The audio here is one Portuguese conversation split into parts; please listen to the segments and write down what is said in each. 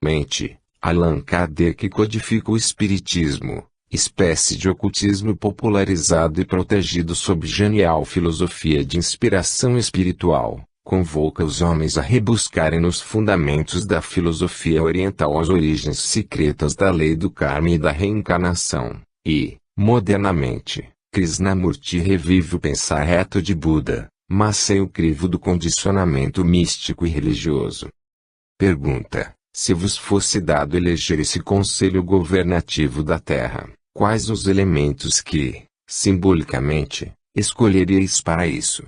Mente. Allan Kardec codifica o espiritismo, espécie de ocultismo popularizado e protegido sob genial filosofia de inspiração espiritual. Convoca os homens a rebuscarem nos fundamentos da filosofia oriental as origens secretas da lei do karma e da reencarnação, e, modernamente, Krishnamurti revive o pensar reto de Buda, mas sem o crivo do condicionamento místico e religioso. Pergunta: se vos fosse dado eleger esse conselho governativo da Terra, quais os elementos que, simbolicamente, escolheríeis para isso?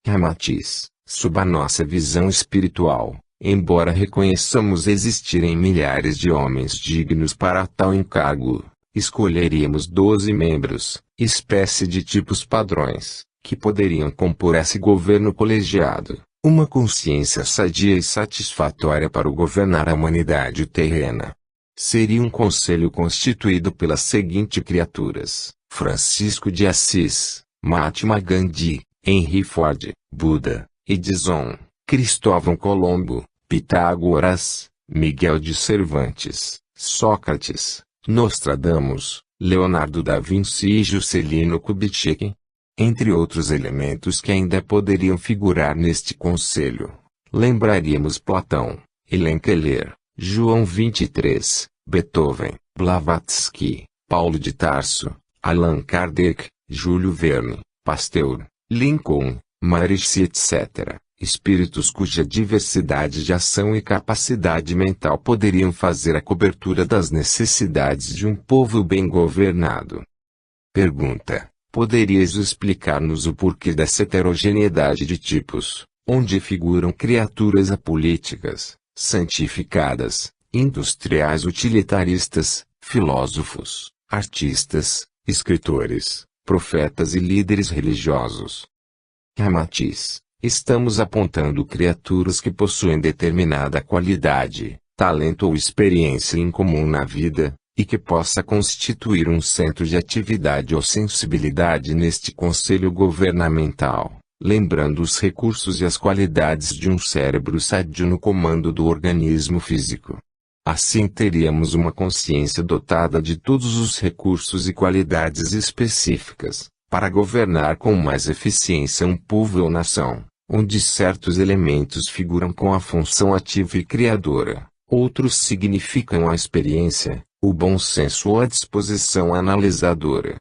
Ramatiz: sob a nossa visão espiritual, embora reconheçamos existirem milhares de homens dignos para tal encargo, escolheríamos 12 membros, espécie de tipos padrões, que poderiam compor esse governo colegiado, uma consciência sadia e satisfatória para o governar a humanidade terrena. Seria um conselho constituído pelas seguintes criaturas: Francisco de Assis, Mahatma Gandhi, Henry Ford, Buda, Edison, Cristóvão Colombo, Pitágoras, Miguel de Cervantes, Sócrates, Nostradamus, Leonardo da Vinci e Juscelino Kubitschek. Entre outros elementos que ainda poderiam figurar neste conselho, lembraríamos Platão, Helen Keller, João 23, Beethoven, Blavatsky, Paulo de Tarso, Allan Kardec, Júlio Verne, Pasteur, Lincoln, Maharishi etc., espíritos cuja diversidade de ação e capacidade mental poderiam fazer a cobertura das necessidades de um povo bem governado. Pergunta: poderias explicar-nos o porquê dessa heterogeneidade de tipos, onde figuram criaturas apolíticas, santificadas, industriais utilitaristas, filósofos, artistas, escritores, profetas e líderes religiosos? Ramatiz: estamos apontando criaturas que possuem determinada qualidade, talento ou experiência em comum na vida, e que possa constituir um centro de atividade ou sensibilidade neste conselho governamental, lembrando os recursos e as qualidades de um cérebro sadio no comando do organismo físico. Assim teríamos uma consciência dotada de todos os recursos e qualidades específicas, para governar com mais eficiência um povo ou nação, onde certos elementos figuram com a função ativa e criadora, outros significam a experiência, o bom senso ou a disposição analisadora.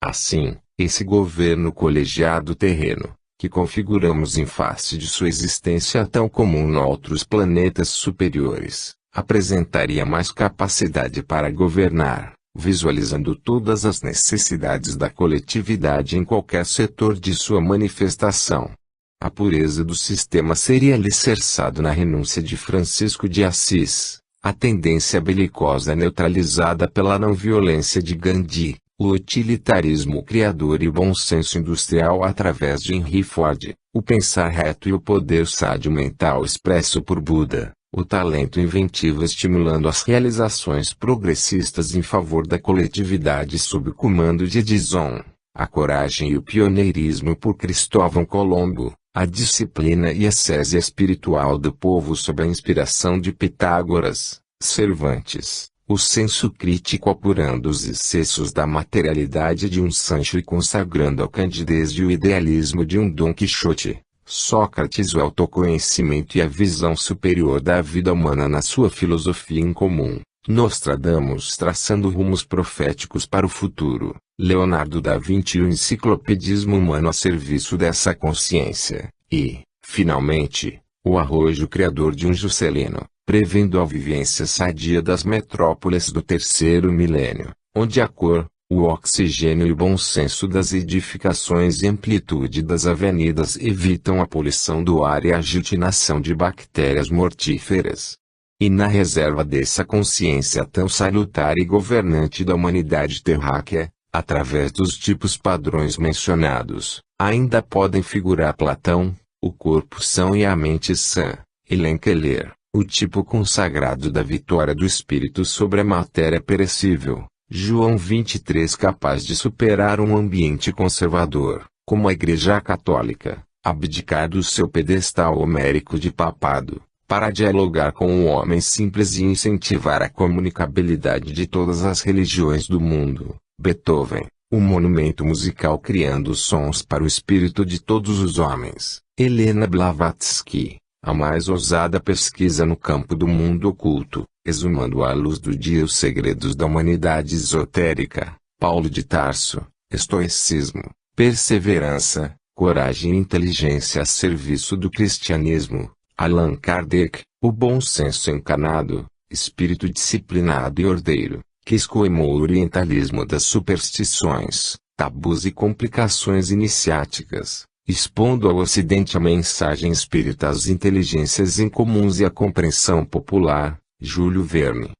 Assim, esse governo colegiado terreno, que configuramos em face de sua existência tão comum em outros planetas superiores, apresentaria mais capacidade para governar, visualizando todas as necessidades da coletividade em qualquer setor de sua manifestação. A pureza do sistema seria alicerçado na renúncia de Francisco de Assis, a tendência belicosa neutralizada pela não-violência de Gandhi, o utilitarismo criador e o bom senso industrial através de Henry Ford, o pensar reto e o poder sádio mental expresso por Buda, o talento inventivo estimulando as realizações progressistas em favor da coletividade sob o comando de Edison, a coragem e o pioneirismo por Cristóvão Colombo, a disciplina e a ascese espiritual do povo sob a inspiração de Pitágoras, Cervantes, o senso crítico apurando os excessos da materialidade de um Sancho e consagrando a candidez e o idealismo de um Dom Quixote, Sócrates o autoconhecimento e a visão superior da vida humana na sua filosofia em comum, Nostradamus traçando rumos proféticos para o futuro, Leonardo da Vinci e o enciclopedismo humano a serviço dessa consciência, e, finalmente, o arrojo criador de um Juscelino, prevendo a vivência sadia das metrópoles do terceiro milênio, onde a cor, o oxigênio e o bom senso das edificações e amplitude das avenidas evitam a poluição do ar e a agglutinação de bactérias mortíferas. E na reserva dessa consciência tão salutar e governante da humanidade terráquea, através dos tipos padrões mencionados, ainda podem figurar Platão, o corpo são e a mente sã, Helen Keller, o tipo consagrado da vitória do espírito sobre a matéria perecível, João 23 capaz de superar um ambiente conservador, como a Igreja Católica, abdicar do seu pedestal homérico de papado, para dialogar com o homem simples e incentivar a comunicabilidade de todas as religiões do mundo. Beethoven, o monumento musical criando sons para o espírito de todos os homens. Helena Blavatsky, a mais ousada pesquisa no campo do mundo oculto, exumando à luz do dia os segredos da humanidade esotérica. Paulo de Tarso, estoicismo, perseverança, coragem e inteligência a serviço do cristianismo. Allan Kardec, o bom senso encarnado, espírito disciplinado e ordeiro, que escoimou o orientalismo das superstições, tabus e complicações iniciáticas, expondo ao Ocidente a mensagem espírita, as inteligências incomuns e a compreensão popular. Júlio Verne.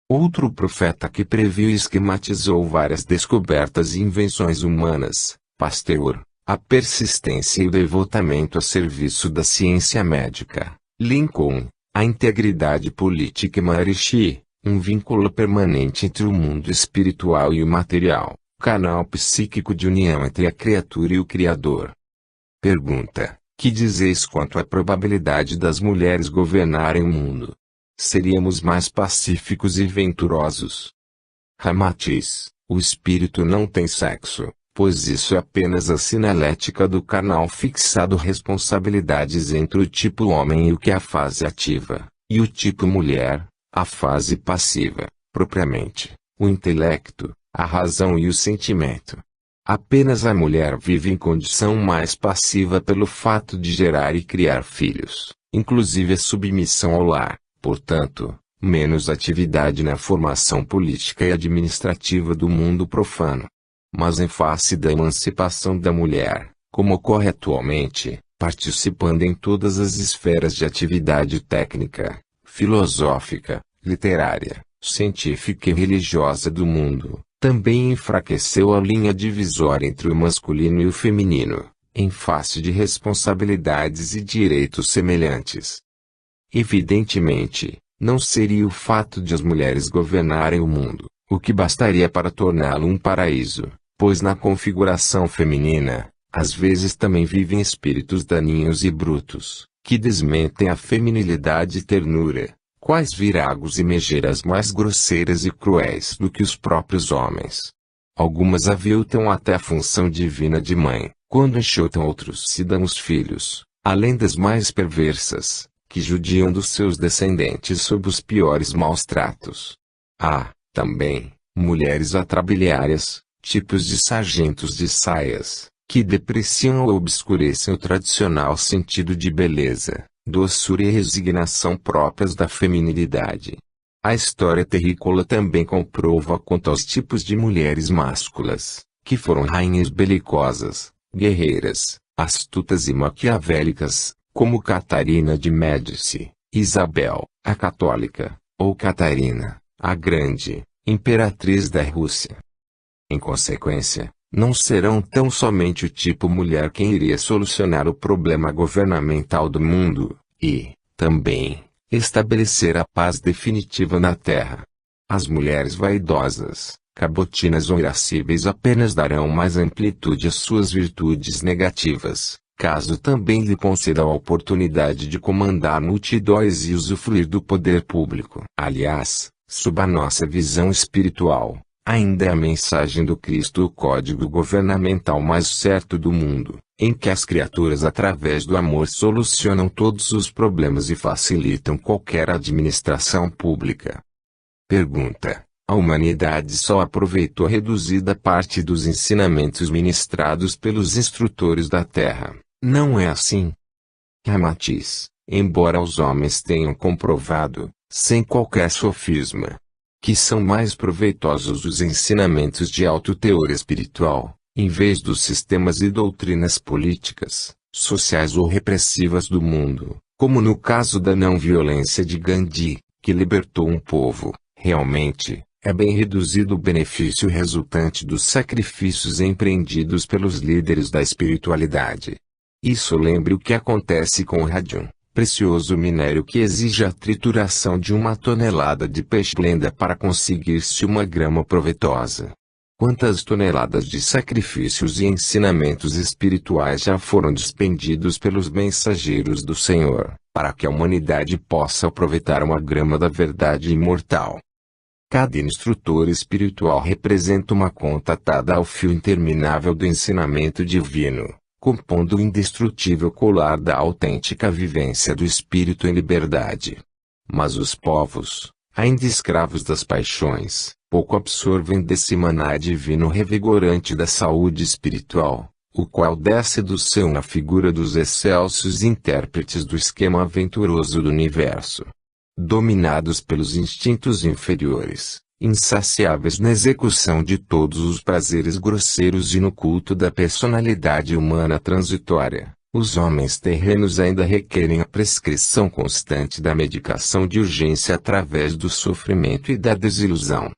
Outro profeta que previu e esquematizou várias descobertas e invenções humanas. Pasteur. A persistência e o devotamento a serviço da ciência médica. Lincoln. A integridade política e Maharishi. Um vínculo permanente entre o mundo espiritual e o material. Canal psíquico de união entre a criatura e o Criador. Pergunta: que dizeis quanto à probabilidade das mulheres governarem o mundo? Seríamos mais pacíficos e venturosos. Ramatiz: o espírito não tem sexo, pois isso é apenas a sinalética do canal fixado. Responsabilidades entre o tipo homem e o que é a fase ativa, e o tipo mulher, a fase passiva, propriamente, o intelecto, a razão e o sentimento. Apenas a mulher vive em condição mais passiva pelo fato de gerar e criar filhos, inclusive a submissão ao lar. Portanto, menos atividade na formação política e administrativa do mundo profano. Mas em face da emancipação da mulher, como ocorre atualmente, participando em todas as esferas de atividade técnica, filosófica, literária, científica e religiosa do mundo, também enfraqueceu a linha divisória entre o masculino e o feminino, em face de responsabilidades e direitos semelhantes. Evidentemente, não seria o fato de as mulheres governarem o mundo, o que bastaria para torná-lo um paraíso, pois na configuração feminina, às vezes também vivem espíritos daninhos e brutos, que desmentem a feminilidade e ternura, quais viragos e megeiras mais grosseiras e cruéis do que os próprios homens. Algumas aviltam até a função divina de mãe, quando enxotam outros se dão os filhos, além das mais perversas, que judiam dos seus descendentes sob os piores maus tratos. Há, também, mulheres atrabiliárias, tipos de sargentos de saias, que depreciam ou obscurecem o tradicional sentido de beleza, doçura e resignação próprias da feminilidade. A história terrícola também comprova quanto aos tipos de mulheres másculas, que foram rainhas belicosas, guerreiras, astutas e maquiavélicas, como Catarina de Médici, Isabel, a Católica, ou Catarina, a Grande, imperatriz da Rússia. Em consequência, não serão tão somente o tipo mulher quem iria solucionar o problema governamental do mundo, e, também, estabelecer a paz definitiva na Terra. As mulheres vaidosas, cabotinas ou irascíveis apenas darão mais amplitude às suas virtudes negativas, caso também lhe conceda a oportunidade de comandar multidões e usufruir do poder público. Aliás, sob a nossa visão espiritual, ainda é a mensagem do Cristo o código governamental mais certo do mundo, em que as criaturas através do amor solucionam todos os problemas e facilitam qualquer administração pública. Pergunta: a humanidade só aproveitou a reduzida parte dos ensinamentos ministrados pelos instrutores da Terra. Não é assim. Ramatiz: embora os homens tenham comprovado, sem qualquer sofisma, que são mais proveitosos os ensinamentos de alto teor espiritual, em vez dos sistemas e doutrinas políticas, sociais ou repressivas do mundo, como no caso da não-violência de Gandhi, que libertou um povo, realmente, é bem reduzido o benefício resultante dos sacrifícios empreendidos pelos líderes da espiritualidade. Isso lembre o que acontece com o rádium, precioso minério que exige a trituração de 1 tonelada de peixe-lenda para conseguir-se 1 grama proveitosa. Quantas toneladas de sacrifícios e ensinamentos espirituais já foram despendidos pelos mensageiros do Senhor, para que a humanidade possa aproveitar uma grama da verdade imortal. Cada instrutor espiritual representa uma conta atada ao fio interminável do ensinamento divino, compondo o indestrutível colar da autêntica vivência do espírito em liberdade. Mas os povos, ainda escravos das paixões, pouco absorvem desse maná divino revigorante da saúde espiritual, o qual desce do céu na figura dos excelsos intérpretes do esquema aventuroso do universo. Dominados pelos instintos inferiores, insaciáveis na execução de todos os prazeres grosseiros e no culto da personalidade humana transitória, os homens terrenos ainda requerem a prescrição constante da medicação de urgência através do sofrimento e da desilusão.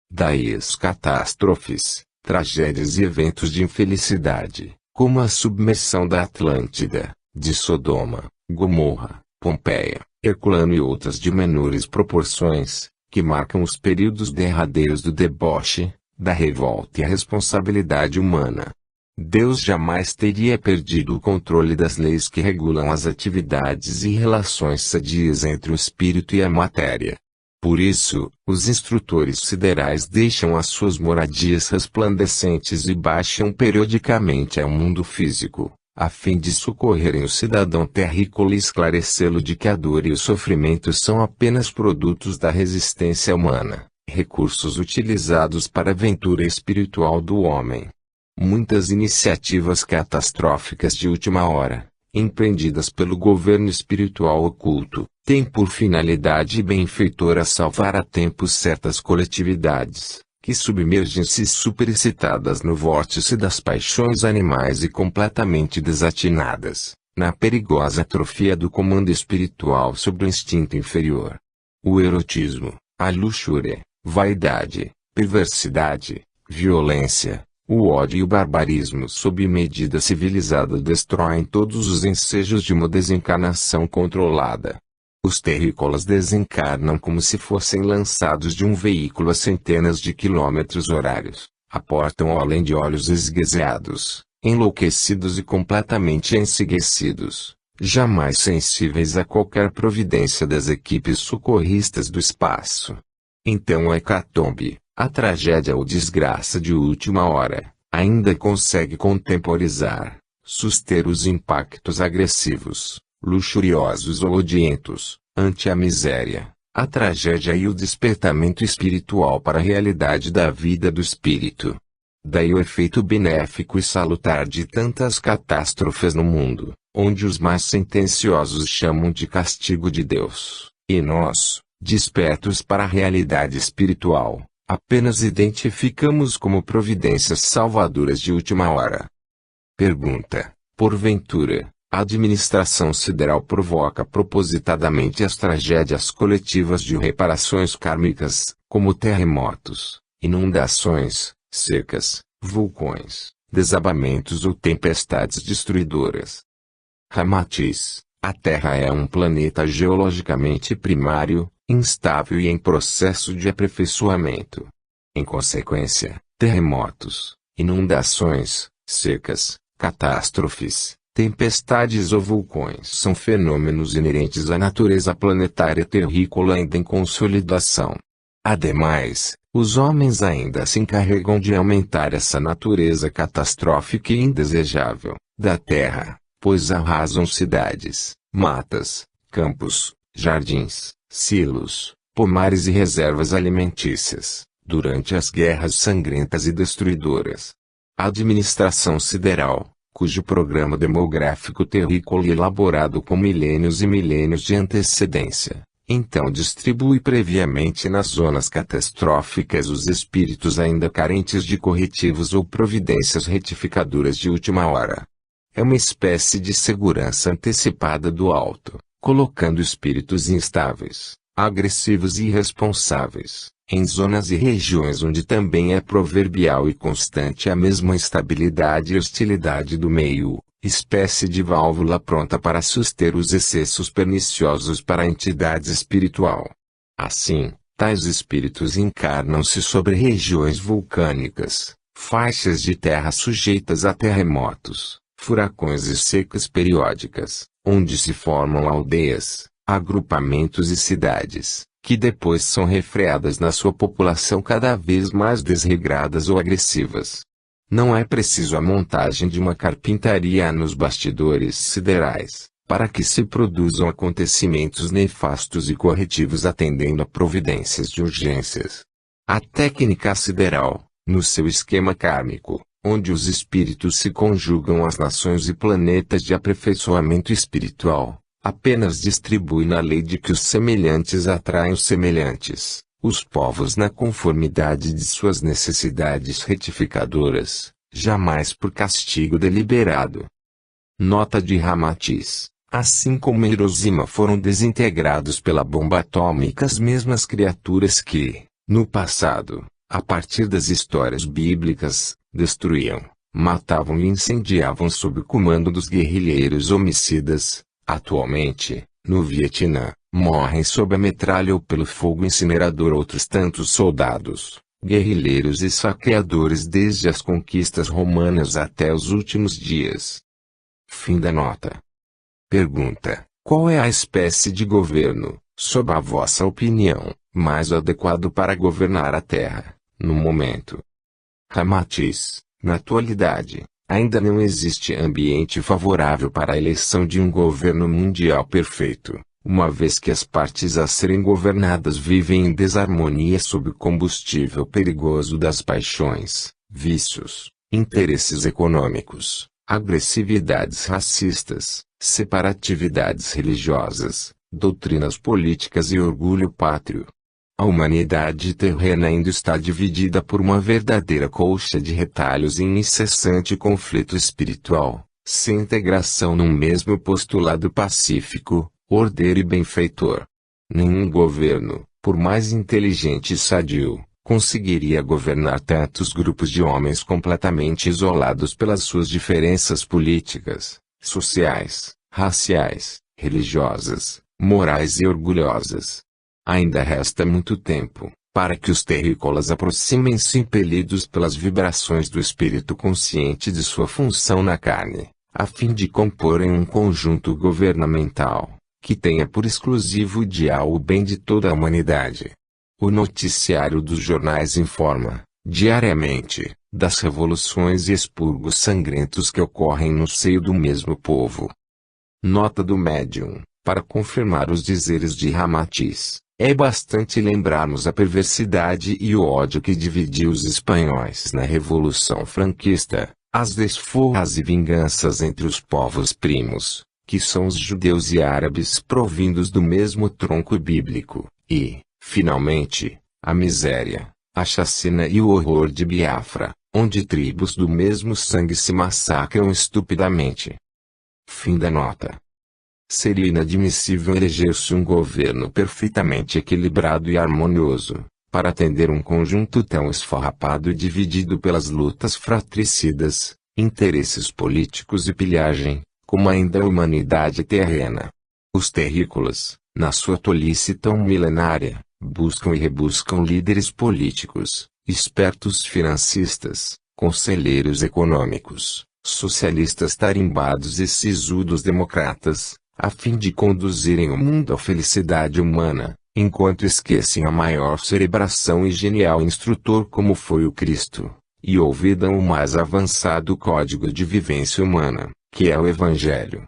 Daí as catástrofes, tragédias e eventos de infelicidade, como a submersão da Atlântida, de Sodoma, Gomorra, Pompeia, Herculano e outras de menores proporções, que marcam os períodos derradeiros do deboche, da revolta e a responsabilidade humana. Deus jamais teria perdido o controle das leis que regulam as atividades e relações sadias entre o espírito e a matéria. Por isso, os instrutores siderais deixam as suas moradias resplandecentes e baixam periodicamente ao mundo físico, a fim de socorrerem o cidadão terrícola e esclarecê-lo de que a dor e o sofrimento são apenas produtos da resistência humana, recursos utilizados para a aventura espiritual do homem. Muitas iniciativas catastróficas de última hora, empreendidas pelo governo espiritual oculto, têm por finalidade benfeitora salvar a tempo certas coletividades, que submergem-se superexcitadas no vórtice das paixões animais e completamente desatinadas, na perigosa atrofia do comando espiritual sobre o instinto inferior. O erotismo, a luxúria, vaidade, perversidade, violência, o ódio e o barbarismo sob medida civilizada destroem todos os ensejos de uma desencarnação controlada. Os terrícolas desencarnam como se fossem lançados de um veículo a centenas de quilômetros horários, aportam ao além de olhos esguezeados, enlouquecidos e completamente enceguecidos, jamais sensíveis a qualquer providência das equipes socorristas do espaço. Então a hecatombe, a tragédia ou desgraça de última hora, ainda consegue contemporizar, suster os impactos agressivos, luxuriosos ou odientos, ante a miséria, a tragédia e o despertamento espiritual para a realidade da vida do espírito. Daí o efeito benéfico e salutar de tantas catástrofes no mundo, onde os mais sentenciosos chamam de castigo de Deus, e nós, despertos para a realidade espiritual, apenas identificamos como providências salvadoras de última hora. Pergunta: porventura, a administração sideral provoca propositadamente as tragédias coletivas de reparações kármicas, como terremotos, inundações, secas, vulcões, desabamentos ou tempestades destruidoras? Ramatiz: a Terra é um planeta geologicamente primário, instável e em processo de aperfeiçoamento. Em consequência, terremotos, inundações, secas, catástrofes, tempestades ou vulcões são fenômenos inerentes à natureza planetária terrícola ainda em consolidação. Ademais, os homens ainda se encarregam de aumentar essa natureza catastrófica e indesejável da Terra, pois arrasam cidades, matas, campos, jardins, silos, pomares e reservas alimentícias, durante as guerras sangrentas e destruidoras. A administração sideral, cujo programa demográfico terrícola é elaborado com milênios e milênios de antecedência, então distribui previamente nas zonas catastróficas os espíritos ainda carentes de corretivos ou providências retificadoras de última hora. É uma espécie de segurança antecipada do alto, colocando espíritos instáveis, agressivos e irresponsáveis, em zonas e regiões onde também é proverbial e constante a mesma instabilidade e hostilidade do meio, espécie de válvula pronta para suster os excessos perniciosos para a entidade espiritual. Assim, tais espíritos encarnam-se sobre regiões vulcânicas, faixas de terra sujeitas a terremotos, furacões e secas periódicas, onde se formam aldeias, agrupamentos e cidades, que depois são refreadas na sua população cada vez mais desregradas ou agressivas. Não é preciso a montagem de uma carpintaria nos bastidores siderais, para que se produzam acontecimentos nefastos e corretivos atendendo a providências de urgências. A técnica sideral, no seu esquema kármico, onde os espíritos se conjugam às nações e planetas de aperfeiçoamento espiritual, apenas distribui na lei de que os semelhantes atraem os semelhantes, os povos na conformidade de suas necessidades retificadoras, jamais por castigo deliberado. Nota de Ramatiz: assim como Hiroshima foram desintegrados pela bomba atômica as mesmas criaturas que, no passado, a partir das histórias bíblicas, destruíam, matavam e incendiavam sob o comando dos guerrilheiros homicidas, atualmente, no Vietnã, morrem sob a metralha ou pelo fogo incinerador outros tantos soldados, guerrilheiros e saqueadores desde as conquistas romanas até os últimos dias. Fim da nota. Pergunta: qual é a espécie de governo, sob a vossa opinião, mais adequado para governar a Terra, no momento? Ramatiz: na atualidade, ainda não existe ambiente favorável para a eleição de um governo mundial perfeito, uma vez que as partes a serem governadas vivem em desarmonia sob o combustível perigoso das paixões, vícios, interesses econômicos, agressividades racistas, separatividades religiosas, doutrinas políticas e orgulho pátrio. A humanidade terrena ainda está dividida por uma verdadeira colcha de retalhos em incessante conflito espiritual, sem integração num mesmo postulado pacífico, ordeiro e benfeitor. Nenhum governo, por mais inteligente e sadio, conseguiria governar tantos grupos de homens completamente isolados pelas suas diferenças políticas, sociais, raciais, religiosas, morais e orgulhosas. Ainda resta muito tempo, para que os terrícolas aproximem-se impelidos pelas vibrações do espírito consciente de sua função na carne, a fim de comporem um conjunto governamental, que tenha por exclusivo ideal o bem de toda a humanidade. O noticiário dos jornais informa, diariamente, das revoluções e expurgos sangrentos que ocorrem no seio do mesmo povo. Nota do médium: para confirmar os dizeres de Ramatiz, é bastante lembrarmos a perversidade e o ódio que dividiu os espanhóis na Revolução Franquista, as desforras e vinganças entre os povos primos, que são os judeus e árabes provindos do mesmo tronco bíblico, e, finalmente, a miséria, a chacina e o horror de Biafra, onde tribos do mesmo sangue se massacram estupidamente. Fim da nota. Seria inadmissível eleger-se um governo perfeitamente equilibrado e harmonioso, para atender um conjunto tão esfarrapado e dividido pelas lutas fratricidas, interesses políticos e pilhagem, como ainda a humanidade terrena. Os terrícolas, na sua tolice tão milenária, buscam e rebuscam líderes políticos, espertos financistas, conselheiros econômicos, socialistas tarimbados e sisudos democratas, a fim de conduzirem o mundo à felicidade humana, enquanto esquecem a maior cerebração e genial instrutor como foi o Cristo, e olvidam o mais avançado código de vivência humana, que é o Evangelho.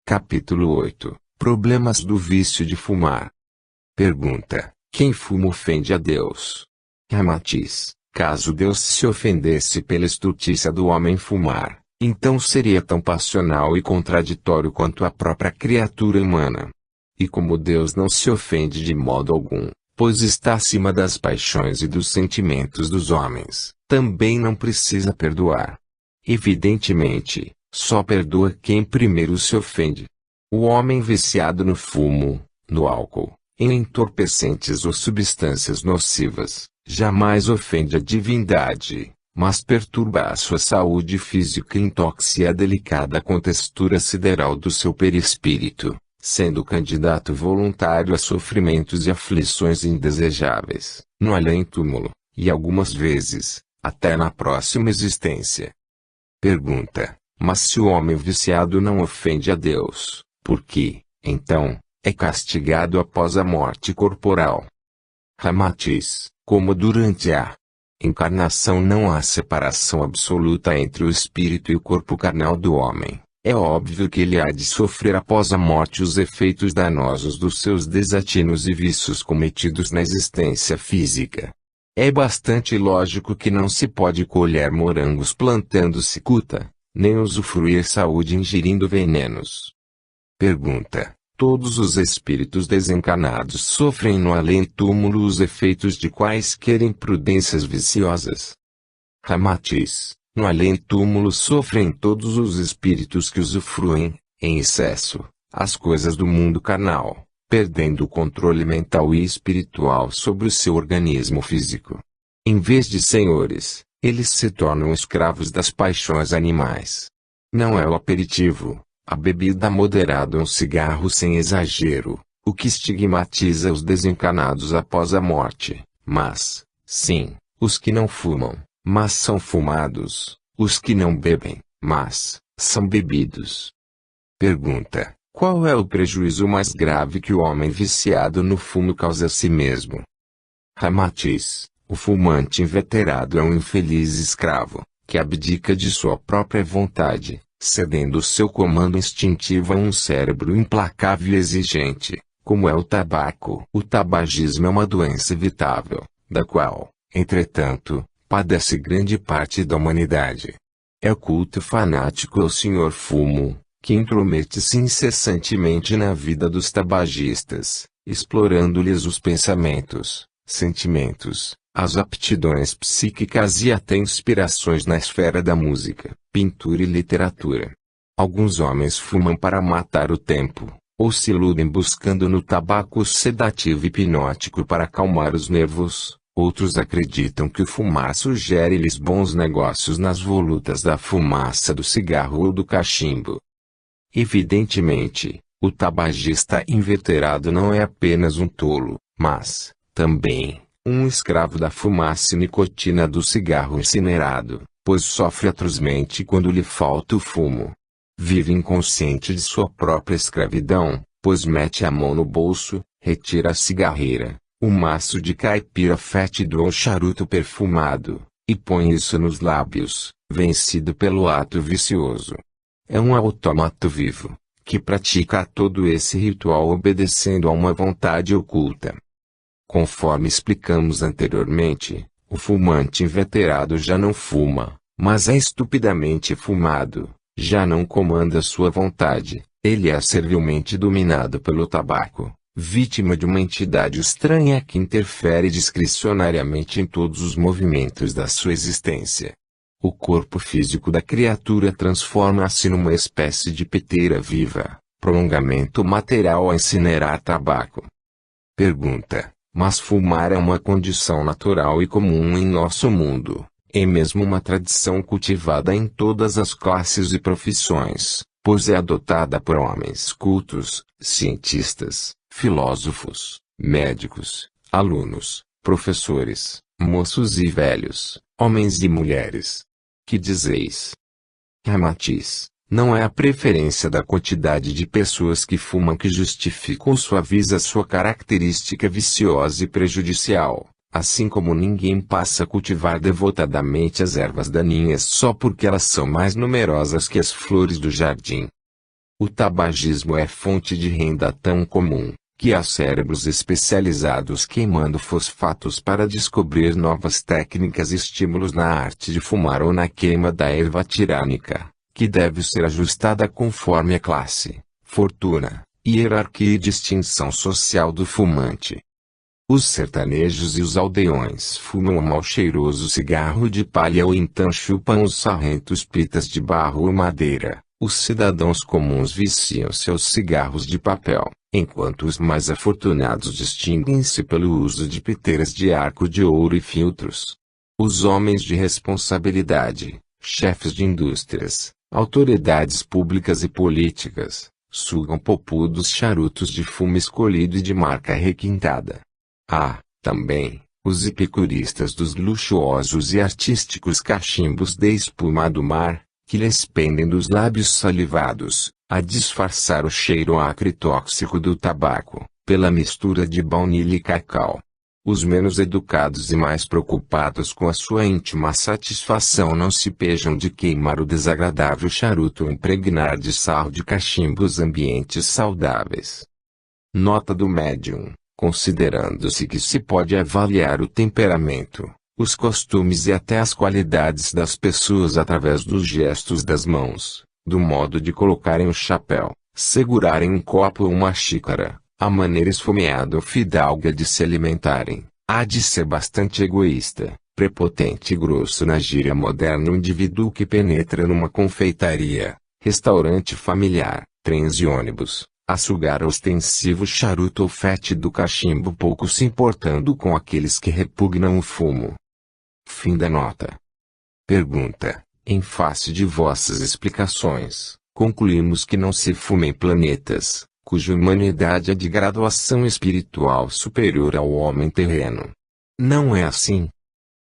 Capítulo 8 – Problemas do vício de fumar. Pergunta: quem fuma ofende a Deus? Ramatiz: caso Deus se ofendesse pela estultícia do homem fumar, então seria tão passional e contraditório quanto a própria criatura humana. E como Deus não se ofende de modo algum, pois está acima das paixões e dos sentimentos dos homens, também não precisa perdoar. Evidentemente, só perdoa quem primeiro se ofende. O homem viciado no fumo, no álcool, em entorpecentes ou substâncias nocivas, jamais ofende a divindade, mas perturba a sua saúde física e intoxia a delicada contextura sideral do seu perispírito, sendo candidato voluntário a sofrimentos e aflições indesejáveis, no além-túmulo, e algumas vezes, até na próxima existência. Pergunta: Mas se o homem viciado não ofende a Deus, por que, então, é castigado após a morte corporal? Ramatiz, como durante a encarnação não há separação absoluta entre o espírito e o corpo carnal do homem, é óbvio que ele há de sofrer após a morte os efeitos danosos dos seus desatinos e vícios cometidos na existência física. É bastante lógico que não se pode colher morangos plantando cicuta, nem usufruir saúde ingerindo venenos. Pergunta: todos os espíritos desencarnados sofrem no além-túmulo os efeitos de quaisquer imprudências viciosas? Ramatiz: no além-túmulo sofrem todos os espíritos que usufruem, em excesso, as coisas do mundo carnal, perdendo o controle mental e espiritual sobre o seu organismo físico. Em vez de senhores, eles se tornam escravos das paixões animais. Não é o aperitivo, a bebida moderada ou um cigarro sem exagero, o que estigmatiza os desencarnados após a morte, mas, sim, os que não fumam, mas são fumados, os que não bebem, mas são bebidos. Pergunta: qual é o prejuízo mais grave que o homem viciado no fumo causa a si mesmo? Ramatiz: o fumante inveterado é um infeliz escravo, que abdica de sua própria vontade, cedendo seu comando instintivo a um cérebro implacável e exigente, como é o tabaco. O tabagismo é uma doença evitável, da qual, entretanto, padece grande parte da humanidade. É o culto fanático ao Senhor Fumo, que intromete-se incessantemente na vida dos tabagistas, explorando-lhes os pensamentos, sentimentos, as aptidões psíquicas e até inspirações na esfera da música, pintura e literatura. Alguns homens fumam para matar o tempo, ou se iludem buscando no tabaco sedativo hipnótico para acalmar os nervos. Outros acreditam que o fumar sugere-lhes bons negócios nas volutas da fumaça do cigarro ou do cachimbo. Evidentemente, o tabagista inveterado não é apenas um tolo, mas, também, um escravo da fumaça e nicotina do cigarro incinerado, pois sofre atrozmente quando lhe falta o fumo. Vive inconsciente de sua própria escravidão, pois mete a mão no bolso, retira a cigarreira, um maço de caipira fétido ou charuto perfumado, e põe isso nos lábios, vencido pelo ato vicioso. É um autômato vivo, que pratica todo esse ritual obedecendo a uma vontade oculta. Conforme explicamos anteriormente, o fumante inveterado já não fuma, mas é estupidamente fumado, já não comanda sua vontade, ele é servilmente dominado pelo tabaco, vítima de uma entidade estranha que interfere discricionariamente em todos os movimentos da sua existência. O corpo físico da criatura transforma-se numa espécie de peteira viva, prolongamento material a incinerar tabaco. Pergunta: mas fumar é uma condição natural e comum em nosso mundo, é mesmo uma tradição cultivada em todas as classes e profissões, pois é adotada por homens cultos, cientistas, filósofos, médicos, alunos, professores, moços e velhos, homens e mulheres. Que dizeis? Ramatiz: não é a preferência da quantidade de pessoas que fumam que justifica ou suaviza sua característica viciosa e prejudicial, assim como ninguém passa a cultivar devotadamente as ervas daninhas só porque elas são mais numerosas que as flores do jardim. O tabagismo é fonte de renda tão comum, que há cérebros especializados queimando fosfatos para descobrir novas técnicas e estímulos na arte de fumar ou na queima da erva tirânica, que deve ser ajustada conforme a classe, fortuna, hierarquia e distinção social do fumante. Os sertanejos e os aldeões fumam um mal cheiroso cigarro de palha ou então chupam os sarrentos pitas de barro ou madeira. Os cidadãos comuns viciam seus cigarros de papel, enquanto os mais afortunados distinguem-se pelo uso de piteiras de arco de ouro e filtros. Os homens de responsabilidade, chefes de indústrias, autoridades públicas e políticas, sugam popudos charutos de fumo escolhido e de marca requintada. Há, também, os epicuristas dos luxuosos e artísticos cachimbos de espuma do mar, que lhes pendem dos lábios salivados, a disfarçar o cheiro acre e tóxico do tabaco, pela mistura de baunilha e cacau. Os menos educados e mais preocupados com a sua íntima satisfação não se pejam de queimar o desagradável charuto ou impregnar de sarro de cachimbo os ambientes saudáveis. Nota do médium: considerando-se que se pode avaliar o temperamento, os costumes e até as qualidades das pessoas através dos gestos das mãos, do modo de colocarem o chapéu, segurarem um copo ou uma xícara, a maneira esfomeada ou fidalga de se alimentarem, há de ser bastante egoísta, prepotente e grosso na gíria moderna. O indivíduo que penetra numa confeitaria, restaurante familiar, trens e ônibus, a sugar ostensivo charuto ou fétido cachimbo, pouco se importando com aqueles que repugnam o fumo. Fim da nota. Pergunta: em face de vossas explicações, concluímos que não se fuma em planetas cuja humanidade é de graduação espiritual superior ao homem terreno. Não é assim?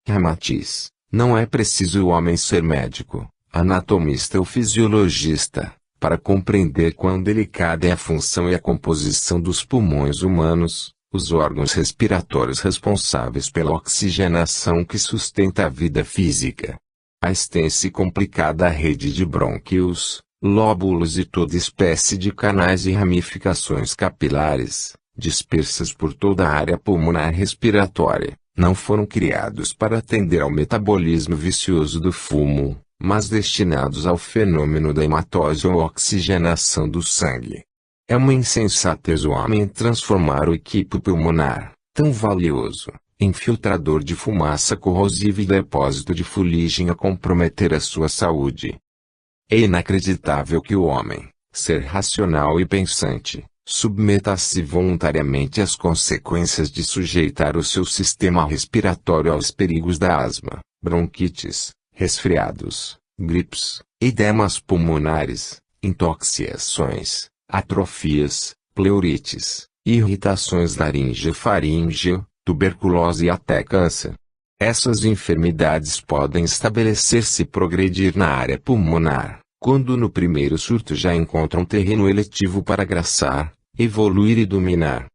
Ramatiz: não é preciso o homem ser médico, anatomista ou fisiologista, para compreender quão delicada é a função e a composição dos pulmões humanos, os órgãos respiratórios responsáveis pela oxigenação que sustenta a vida física. A extensa e complicada rede de brônquios, lóbulos e toda espécie de canais e ramificações capilares, dispersas por toda a área pulmonar respiratória, não foram criados para atender ao metabolismo vicioso do fumo, mas destinados ao fenômeno da hematose ou oxigenação do sangue. É uma insensatez o homem transformar o equipo pulmonar, tão valioso, em filtrador de fumaça corrosiva e depósito de fuligem a comprometer a sua saúde. É inacreditável que o homem, ser racional e pensante, submeta-se voluntariamente às consequências de sujeitar o seu sistema respiratório aos perigos da asma, bronquites, resfriados, gripes, edemas pulmonares, intoxicações, atrofias, pleurites, irritações laríngeo-faríngeo, tuberculose e até câncer. Essas enfermidades podem estabelecer-se e progredir na área pulmonar, quando no primeiro surto já encontram terreno eletivo para graçar, evoluir e dominar.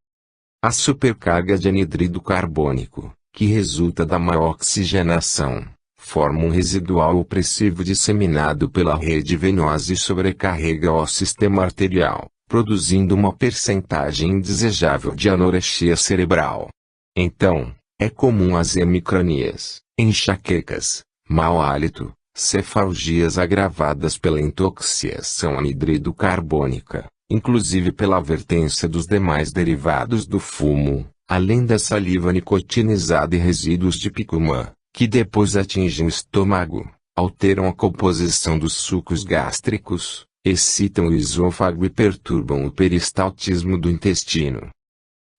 A supercarga de anidrido carbônico, que resulta da má oxigenação, forma um residual opressivo disseminado pela rede venosa e sobrecarrega o sistema arterial, produzindo uma percentagem indesejável de anorexia cerebral. Então, é comum as hemicranias, enxaquecas, mau hálito, cefalgias agravadas pela intoxicação anidrido carbônica, inclusive pela advertência dos demais derivados do fumo, além da saliva nicotinizada e resíduos de picumã, que depois atingem o estômago, alteram a composição dos sucos gástricos, excitam o esôfago e perturbam o peristaltismo do intestino.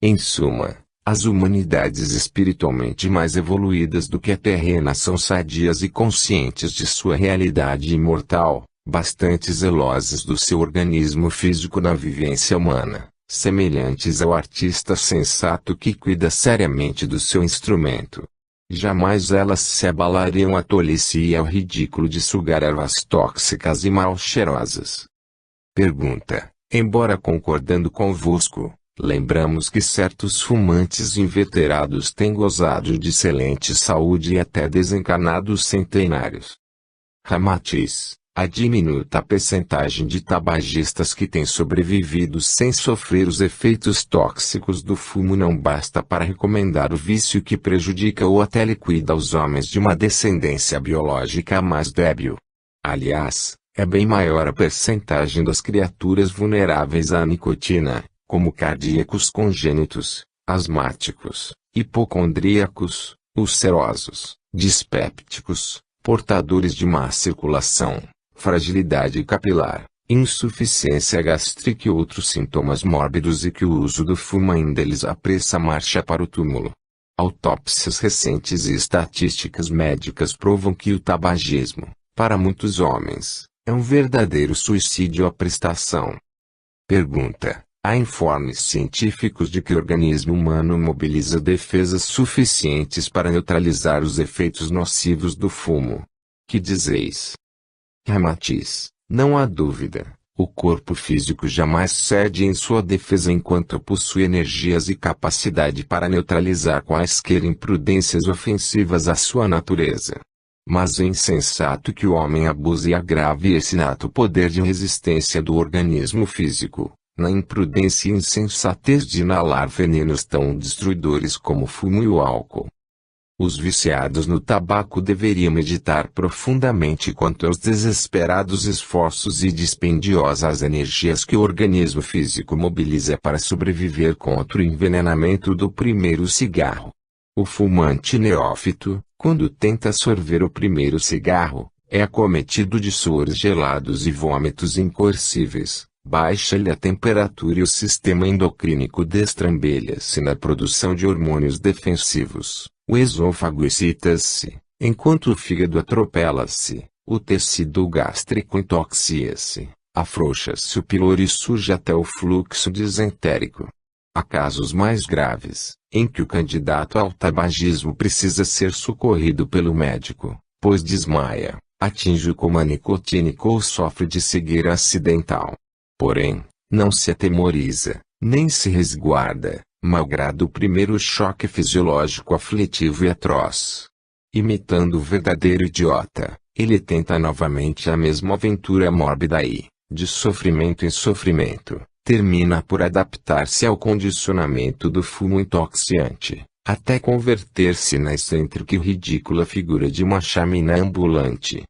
Em suma, as humanidades espiritualmente mais evoluídas do que a terrena são sadias e conscientes de sua realidade imortal, bastante zelosas do seu organismo físico na vivência humana, semelhantes ao artista sensato que cuida seriamente do seu instrumento. Jamais elas se abalariam à tolice e ao ridículo de sugar ervas tóxicas e mal cheirosas. Pergunta: embora concordando convosco, lembramos que certos fumantes inveterados têm gozado de excelente saúde e até desencarnado centenários. Ramatiz: a diminuta percentagem de tabagistas que têm sobrevivido sem sofrer os efeitos tóxicos do fumo não basta para recomendar o vício que prejudica ou até liquida os homens de uma descendência biológica mais débil. Aliás, é bem maior a percentagem das criaturas vulneráveis à nicotina, como cardíacos congênitos, asmáticos, hipocondríacos, ulcerosos, dispépticos, portadores de má circulação, fragilidade capilar, insuficiência gástrica e outros sintomas mórbidos e que o uso do fumo ainda lhes apressa a marcha para o túmulo. Autópsias recentes e estatísticas médicas provam que o tabagismo, para muitos homens, é um verdadeiro suicídio à prestação. Pergunta: há informes científicos de que o organismo humano mobiliza defesas suficientes para neutralizar os efeitos nocivos do fumo? Que dizeis? Ramatiz, não há dúvida. O corpo físico jamais cede em sua defesa enquanto possui energias e capacidade para neutralizar quaisquer imprudências ofensivas à sua natureza. Mas é insensato que o homem abuse e agrave esse nato poder de resistência do organismo físico, na imprudência e insensatez de inalar venenos tão destruidores como o fumo e o álcool. Os viciados no tabaco deveriam meditar profundamente quanto aos desesperados esforços e dispendiosas energias que o organismo físico mobiliza para sobreviver contra o envenenamento do primeiro cigarro. O fumante neófito, quando tenta sorver o primeiro cigarro, é acometido de suores gelados e vômitos incoercíveis. Baixa-lhe a temperatura e o sistema endocrínico destrambelha-se na produção de hormônios defensivos. O esôfago excita-se, enquanto o fígado atropela-se, o tecido gástrico intoxica-se, afrouxa-se o pílori e surge até o fluxo disentérico. Há casos mais graves, em que o candidato ao tabagismo precisa ser socorrido pelo médico, pois desmaia, atinge o coma nicotínico ou sofre de cegueira acidental. Porém, não se atemoriza, nem se resguarda, malgrado o primeiro choque fisiológico aflitivo e atroz. Imitando o verdadeiro idiota, ele tenta novamente a mesma aventura mórbida e, de sofrimento em sofrimento, termina por adaptar-se ao condicionamento do fumo intoxicante, até converter-se na excêntrica e ridícula figura de uma chaminé ambulante.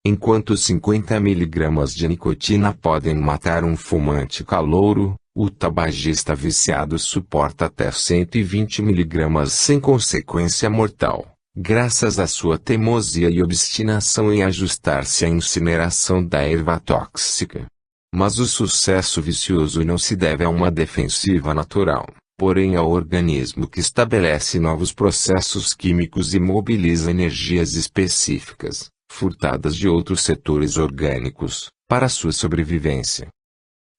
Enquanto 50 mg de nicotina podem matar um fumante calouro, o tabagista viciado suporta até 120 mg sem consequência mortal, graças à sua teimosia e obstinação em ajustar-se à incineração da erva tóxica. Mas o sucesso vicioso não se deve a uma defensiva natural, porém ao organismo que estabelece novos processos químicos e mobiliza energias específicas, furtadas de outros setores orgânicos, para sua sobrevivência.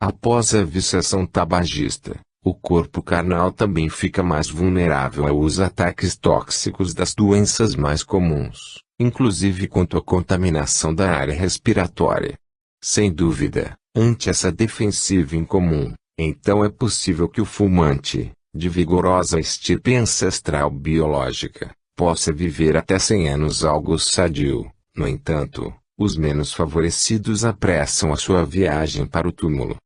Após a viciação tabagista, o corpo carnal também fica mais vulnerável aos ataques tóxicos das doenças mais comuns, inclusive quanto à contaminação da área respiratória. Sem dúvida, ante essa defensiva incomum, então é possível que o fumante, de vigorosa estirpe ancestral biológica, possa viver até 100 anos algo sadio. No entanto, os menos favorecidos apressam a sua viagem para o túmulo.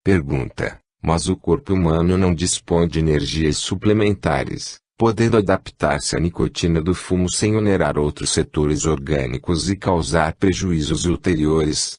Pergunta: mas o corpo humano não dispõe de energias suplementares, podendo adaptar-se à nicotina do fumo sem onerar outros setores orgânicos e causar prejuízos ulteriores?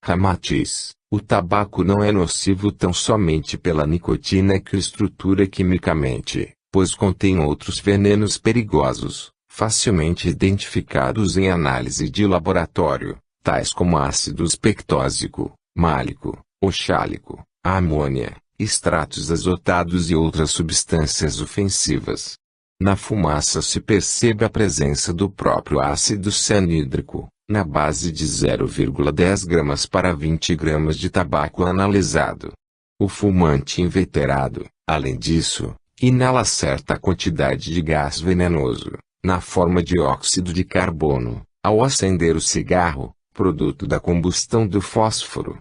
Ramatiz: o tabaco não é nocivo tão somente pela nicotina que o estrutura quimicamente, pois contém outros venenos perigosos, facilmente identificados em análise de laboratório, tais como ácido pectósico, málico, oxálico, amônia, extratos azotados e outras substâncias ofensivas. Na fumaça se percebe a presença do próprio ácido cianídrico, na base de 0,10 gramas para 20 gramas de tabaco analisado. O fumante inveterado, além disso, inala certa quantidade de gás venenoso, na forma de óxido de carbono, ao acender o cigarro, produto da combustão do fósforo.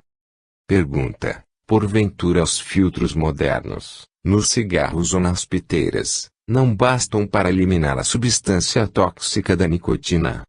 Pergunta: porventura os filtros modernos, nos cigarros ou nas piteiras, não bastam para eliminar a substância tóxica da nicotina?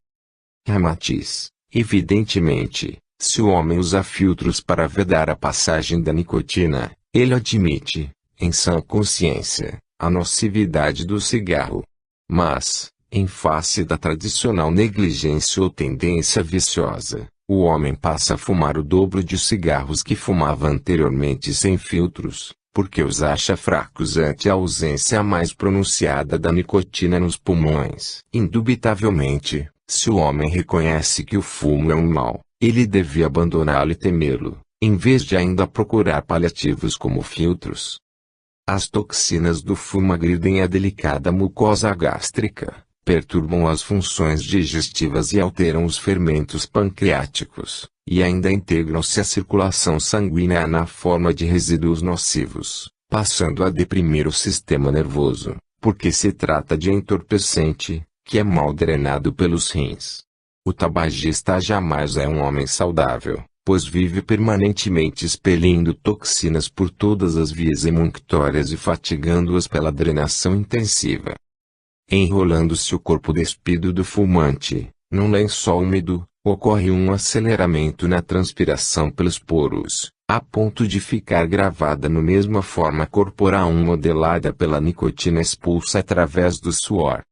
Ramatiz: evidentemente, se o homem usa filtros para vedar a passagem da nicotina, ele admite, em sã consciência, a nocividade do cigarro. Mas, em face da tradicional negligência ou tendência viciosa, o homem passa a fumar o dobro de cigarros que fumava anteriormente sem filtros, porque os acha fracos ante a ausência mais pronunciada da nicotina nos pulmões. Indubitavelmente, se o homem reconhece que o fumo é um mal, ele deve abandoná-lo e temê-lo, em vez de ainda procurar paliativos como filtros. As toxinas do fumo agridem a delicada mucosa gástrica, perturbam as funções digestivas e alteram os fermentos pancreáticos, e ainda integram-se à circulação sanguínea na forma de resíduos nocivos, passando a deprimir o sistema nervoso, porque se trata de entorpecente, que é mal drenado pelos rins. O tabagista jamais é um homem saudável, pois vive permanentemente expelindo toxinas por todas as vias emunctórias e fatigando-as pela drenação intensiva. Enrolando-se o corpo despido do fumante, num lençol úmido, ocorre um aceleramento na transpiração pelos poros, a ponto de ficar gravada no mesma forma corporal modelada pela nicotina expulsa através do suor.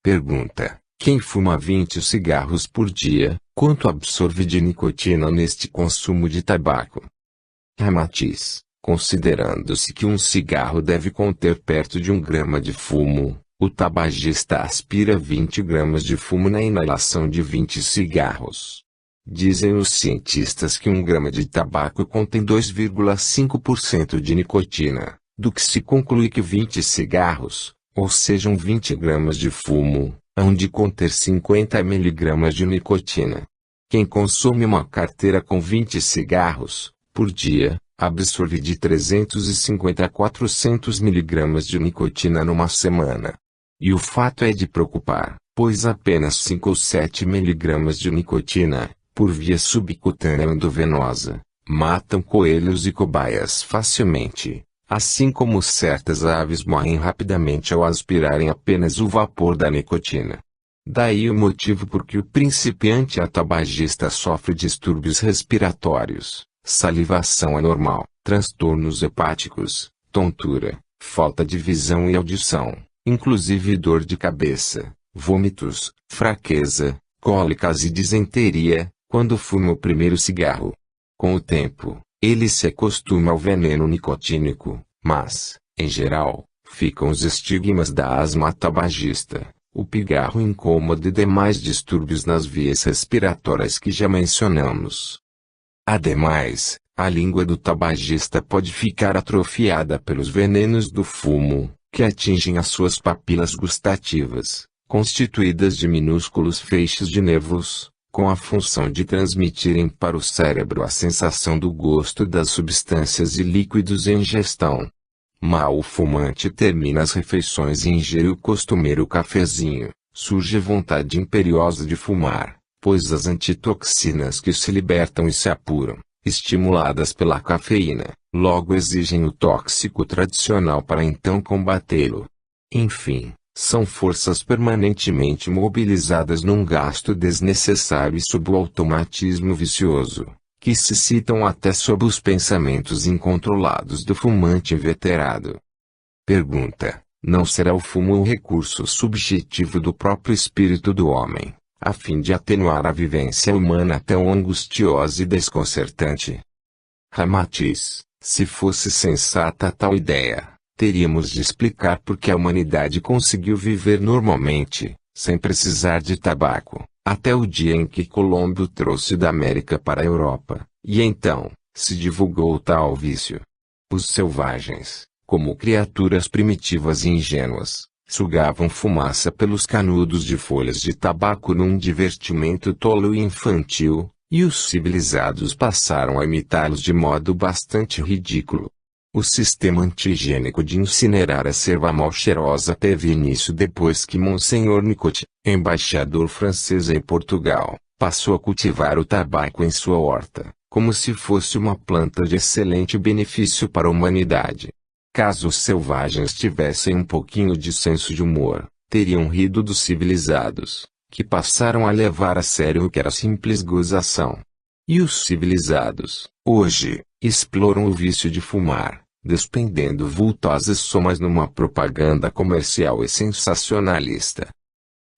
Pergunta: quem fuma 20 cigarros por dia, quanto absorve de nicotina neste consumo de tabaco? Ramatiz: considerando-se que um cigarro deve conter perto de 1 grama de fumo, o tabagista aspira 20 gramas de fumo na inalação de 20 cigarros. Dizem os cientistas que 1 grama de tabaco contém 2,5% de nicotina, do que se conclui que 20 cigarros, ou sejam 20 gramas de fumo, hão de conter 50 miligramas de nicotina. Quem consome uma carteira com 20 cigarros, por dia, absorve de 350 a 400 miligramas de nicotina numa semana. E o fato é de preocupar, pois apenas 5 ou 7 miligramas de nicotina, por via subcutânea endovenosa, matam coelhos e cobaias facilmente, assim como certas aves morrem rapidamente ao aspirarem apenas o vapor da nicotina. Daí o motivo por que o principiante tabagista sofre distúrbios respiratórios, salivação anormal, transtornos hepáticos, tontura, falta de visão e audição, inclusive dor de cabeça, vômitos, fraqueza, cólicas e disenteria, quando fuma o primeiro cigarro. Com o tempo, ele se acostuma ao veneno nicotínico, mas, em geral, ficam os estigmas da asma tabagista, o pigarro incômodo e demais distúrbios nas vias respiratórias que já mencionamos. Ademais, a língua do tabagista pode ficar atrofiada pelos venenos do fumo, que atingem as suas papilas gustativas, constituídas de minúsculos feixes de nervos, com a função de transmitirem para o cérebro a sensação do gosto das substâncias e líquidos em ingestão. Mal o fumante termina as refeições e ingere o costumeiro cafezinho, surge vontade imperiosa de fumar, pois as antitoxinas que se libertam e se apuram, estimuladas pela cafeína, logo exigem o tóxico tradicional para então combatê-lo. Enfim, são forças permanentemente mobilizadas num gasto desnecessário e sob o automatismo vicioso, que se citam até sob os pensamentos incontrolados do fumante inveterado. Pergunta: não será o fumo o recurso subjetivo do próprio espírito do homem, a fim de atenuar a vivência humana tão angustiosa e desconcertante? Ramatiz: se fosse sensata tal ideia, teríamos de explicar por que a humanidade conseguiu viver normalmente, sem precisar de tabaco, até o dia em que Colombo trouxe da América para a Europa, e então, se divulgou tal vício. Os selvagens, como criaturas primitivas e ingênuas, sugavam fumaça pelos canudos de folhas de tabaco num divertimento tolo e infantil, e os civilizados passaram a imitá-los de modo bastante ridículo. O sistema antigênico de incinerar a cerva mal cheirosa teve início depois que Monsenhor Nicot, embaixador francês em Portugal, passou a cultivar o tabaco em sua horta, como se fosse uma planta de excelente benefício para a humanidade. Caso os selvagens tivessem um pouquinho de senso de humor, teriam rido dos civilizados, que passaram a levar a sério o que era simples gozação. E os civilizados, hoje, exploram o vício de fumar, despendendo vultosas somas numa propaganda comercial e sensacionalista.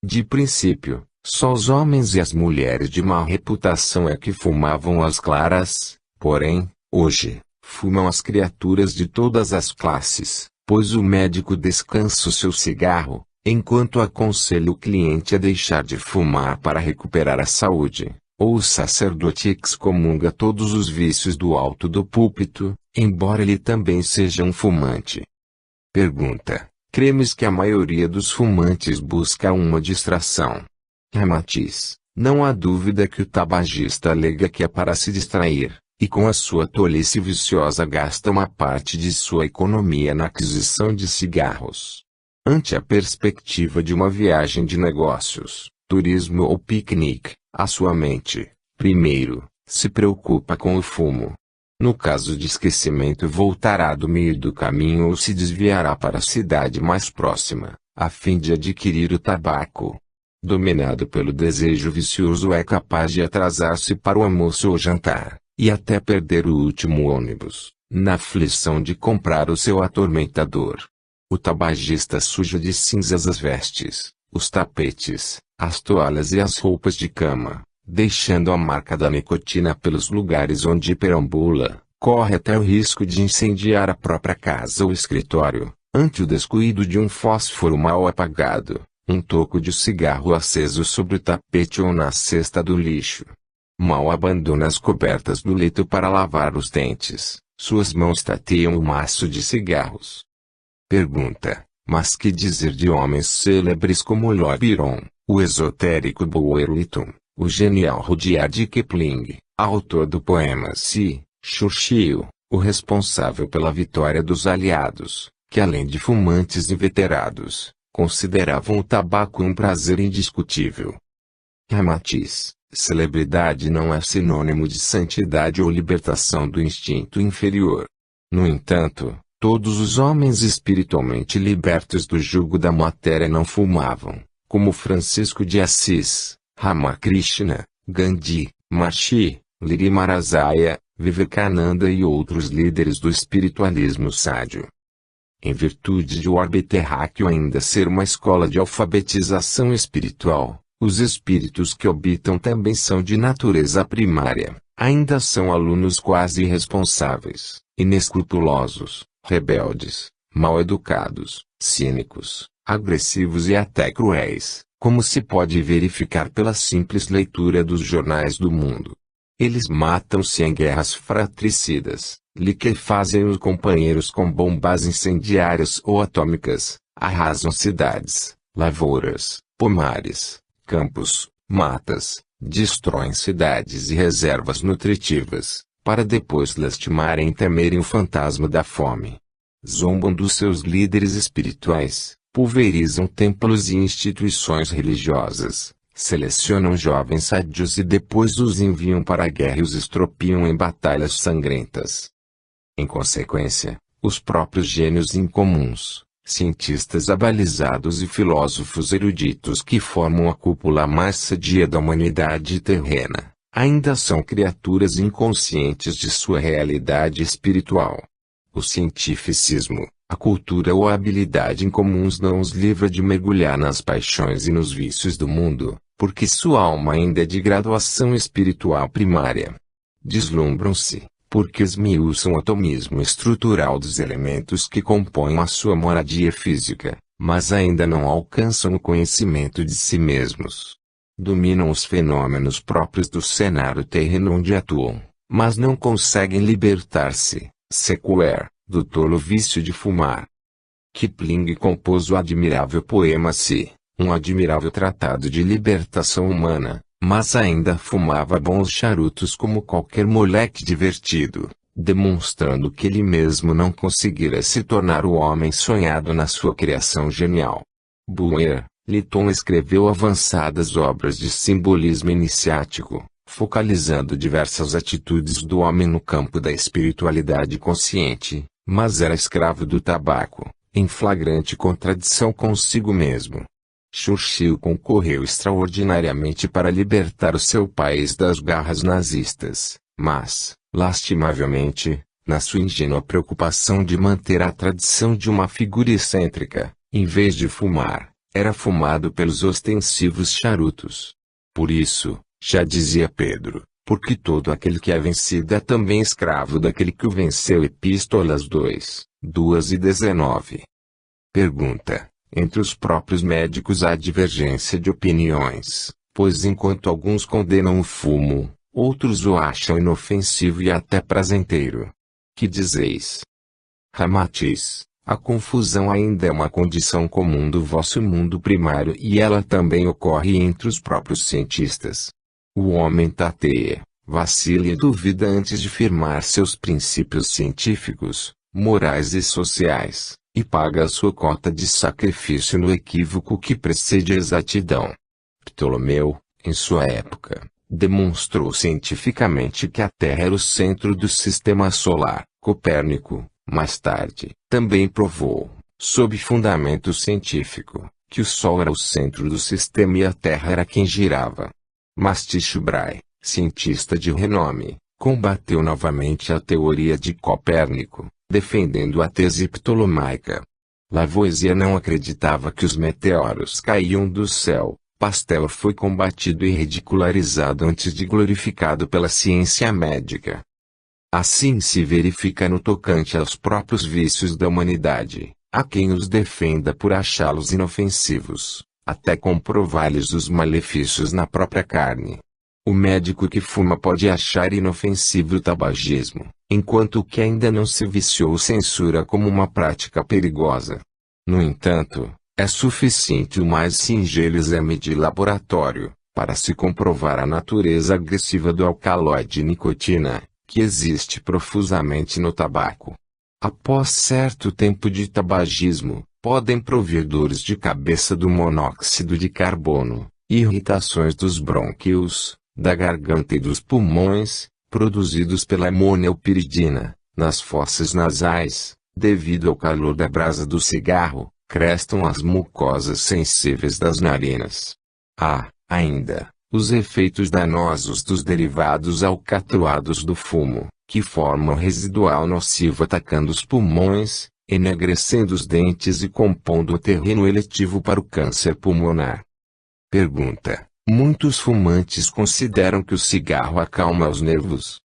De princípio, só os homens e as mulheres de má reputação é que fumavam às claras, porém, hoje, fumam as criaturas de todas as classes, pois o médico descansa o seu cigarro, enquanto aconselha o cliente a deixar de fumar para recuperar a saúde, ou o sacerdote excomunga todos os vícios do alto do púlpito, embora ele também seja um fumante. Pergunta: cremos que a maioria dos fumantes busca uma distração? Ramatiz: não há dúvida que o tabagista alega que é para se distrair, e com a sua tolice viciosa gasta uma parte de sua economia na aquisição de cigarros. Ante a perspectiva de uma viagem de negócios, turismo ou piquenique, A sua mente, primeiro, se preocupa com o fumo. No caso de esquecimento, voltará do meio do caminho ou se desviará para a cidade mais próxima, a fim de adquirir o tabaco. Dominado pelo desejo vicioso, é capaz de atrasar-se para o almoço ou jantar, e até perder o último ônibus, na aflição de comprar o seu atormentador. O tabagista suja de cinzas as vestes, os tapetes, as toalhas e as roupas de cama, deixando a marca da nicotina pelos lugares onde perambula, corre até o risco de incendiar a própria casa ou escritório, ante o descuido de um fósforo mal apagado, um toco de cigarro aceso sobre o tapete ou na cesta do lixo. Mal abandona as cobertas do leito para lavar os dentes, suas mãos tateiam o maço de cigarros. Pergunta: mas que dizer de homens célebres como Lord Byron, o esotérico Bulwer Lytton, o genial Rudyard Kipling, autor do poema Si, Churchill, o responsável pela vitória dos aliados, que além de fumantes inveterados, consideravam o tabaco um prazer indiscutível. Ramatiz: celebridade não é sinônimo de santidade ou libertação do instinto inferior. No entanto, todos os homens espiritualmente libertos do jugo da matéria não fumavam, como Francisco de Assis, Ramakrishna, Gandhi, Maharishi, Liri Maharaja, Vivekananda e outros líderes do espiritualismo sádio. Em virtude de o orbe terráqueo ainda ser uma escola de alfabetização espiritual, os espíritos que habitam também são de natureza primária, ainda são alunos quase irresponsáveis, inescrupulosos, rebeldes, mal educados, cínicos, agressivos e até cruéis, como se pode verificar pela simples leitura dos jornais do mundo. Eles matam-se em guerras fratricidas, liquefazem os companheiros com bombas incendiárias ou atômicas, arrasam cidades, lavouras, pomares, campos, matas, destroem cidades e reservas nutritivas, para depois lastimarem e temerem o fantasma da fome. Zombam dos seus líderes espirituais, pulverizam templos e instituições religiosas, selecionam jovens sádios e depois os enviam para a guerra e os estropiam em batalhas sangrentas. Em consequência, os próprios gênios incomuns, cientistas abalizados e filósofos eruditos que formam a cúpula mais sadia da humanidade terrena, ainda são criaturas inconscientes de sua realidade espiritual. O cientificismo, a cultura ou a habilidade incomuns não os livra de mergulhar nas paixões e nos vícios do mundo, porque sua alma ainda é de graduação espiritual primária. Deslumbram-se, porque esmiuçam o atomismo estrutural dos elementos que compõem a sua moradia física, mas ainda não alcançam o conhecimento de si mesmos. Dominam os fenômenos próprios do cenário terreno onde atuam, mas não conseguem libertar-se, sequer, do tolo vício de fumar. Kipling compôs o admirável poema Si, um admirável tratado de libertação humana, mas ainda fumava bons charutos como qualquer moleque divertido, demonstrando que ele mesmo não conseguira se tornar o homem sonhado na sua criação genial. Bulwer Lytton escreveu avançadas obras de simbolismo iniciático, focalizando diversas atitudes do homem no campo da espiritualidade consciente, mas era escravo do tabaco, em flagrante contradição consigo mesmo. Churchill concorreu extraordinariamente para libertar o seu país das garras nazistas, mas, lastimavelmente, na sua ingênua preocupação de manter a tradição de uma figura excêntrica, em vez de fumar, era fumado pelos ostensivos charutos. Por isso, já dizia Pedro, porque todo aquele que é vencido é também escravo daquele que o venceu. Epístolas 2:19. Pergunta: entre os próprios médicos há divergência de opiniões, pois enquanto alguns condenam o fumo, outros o acham inofensivo e até prazenteiro. Que dizeis? Ramatiz: a confusão ainda é uma condição comum do vosso mundo primário e ela também ocorre entre os próprios cientistas. O homem tateia, vacila e duvida antes de firmar seus princípios científicos, morais e sociais, e paga a sua cota de sacrifício no equívoco que precede a exatidão. Ptolomeu, Em sua época, demonstrou cientificamente que a Terra era o centro do sistema solar. Copérnico, mais tarde, também provou, sob fundamento científico, que o Sol era o centro do sistema e a Terra era quem girava. Mas Tycho Brahe, cientista de renome, combateu novamente a teoria de Copérnico, defendendo a tese ptolomaica. Lavoisier não acreditava que os meteoros caíam do céu. Pasteur foi combatido e ridicularizado antes de glorificado pela ciência médica. Assim se verifica no tocante aos próprios vícios da humanidade. Há quem os defenda por achá-los inofensivos, até comprovar-lhes os malefícios na própria carne. O médico que fuma pode achar inofensivo o tabagismo, enquanto o que ainda não se viciou censura como uma prática perigosa. No entanto, é suficiente o mais singelo exame de laboratório, para se comprovar a natureza agressiva do alcaloide nicotina, que existe profusamente no tabaco. Após certo tempo de tabagismo, podem provir dores de cabeça do monóxido de carbono, irritações dos brônquios, da garganta e dos pulmões, produzidos pela amonialpiridina, nas fossas nasais, devido ao calor da brasa do cigarro. Crestam as mucosas sensíveis das narinas. Há, ainda, os efeitos danosos dos derivados alcatroados do fumo, que formam residual nocivo atacando os pulmões, enegrecendo os dentes e compondo o terreno eletivo para o câncer pulmonar. Pergunta: muitos fumantes consideram que o cigarro acalma os nervos.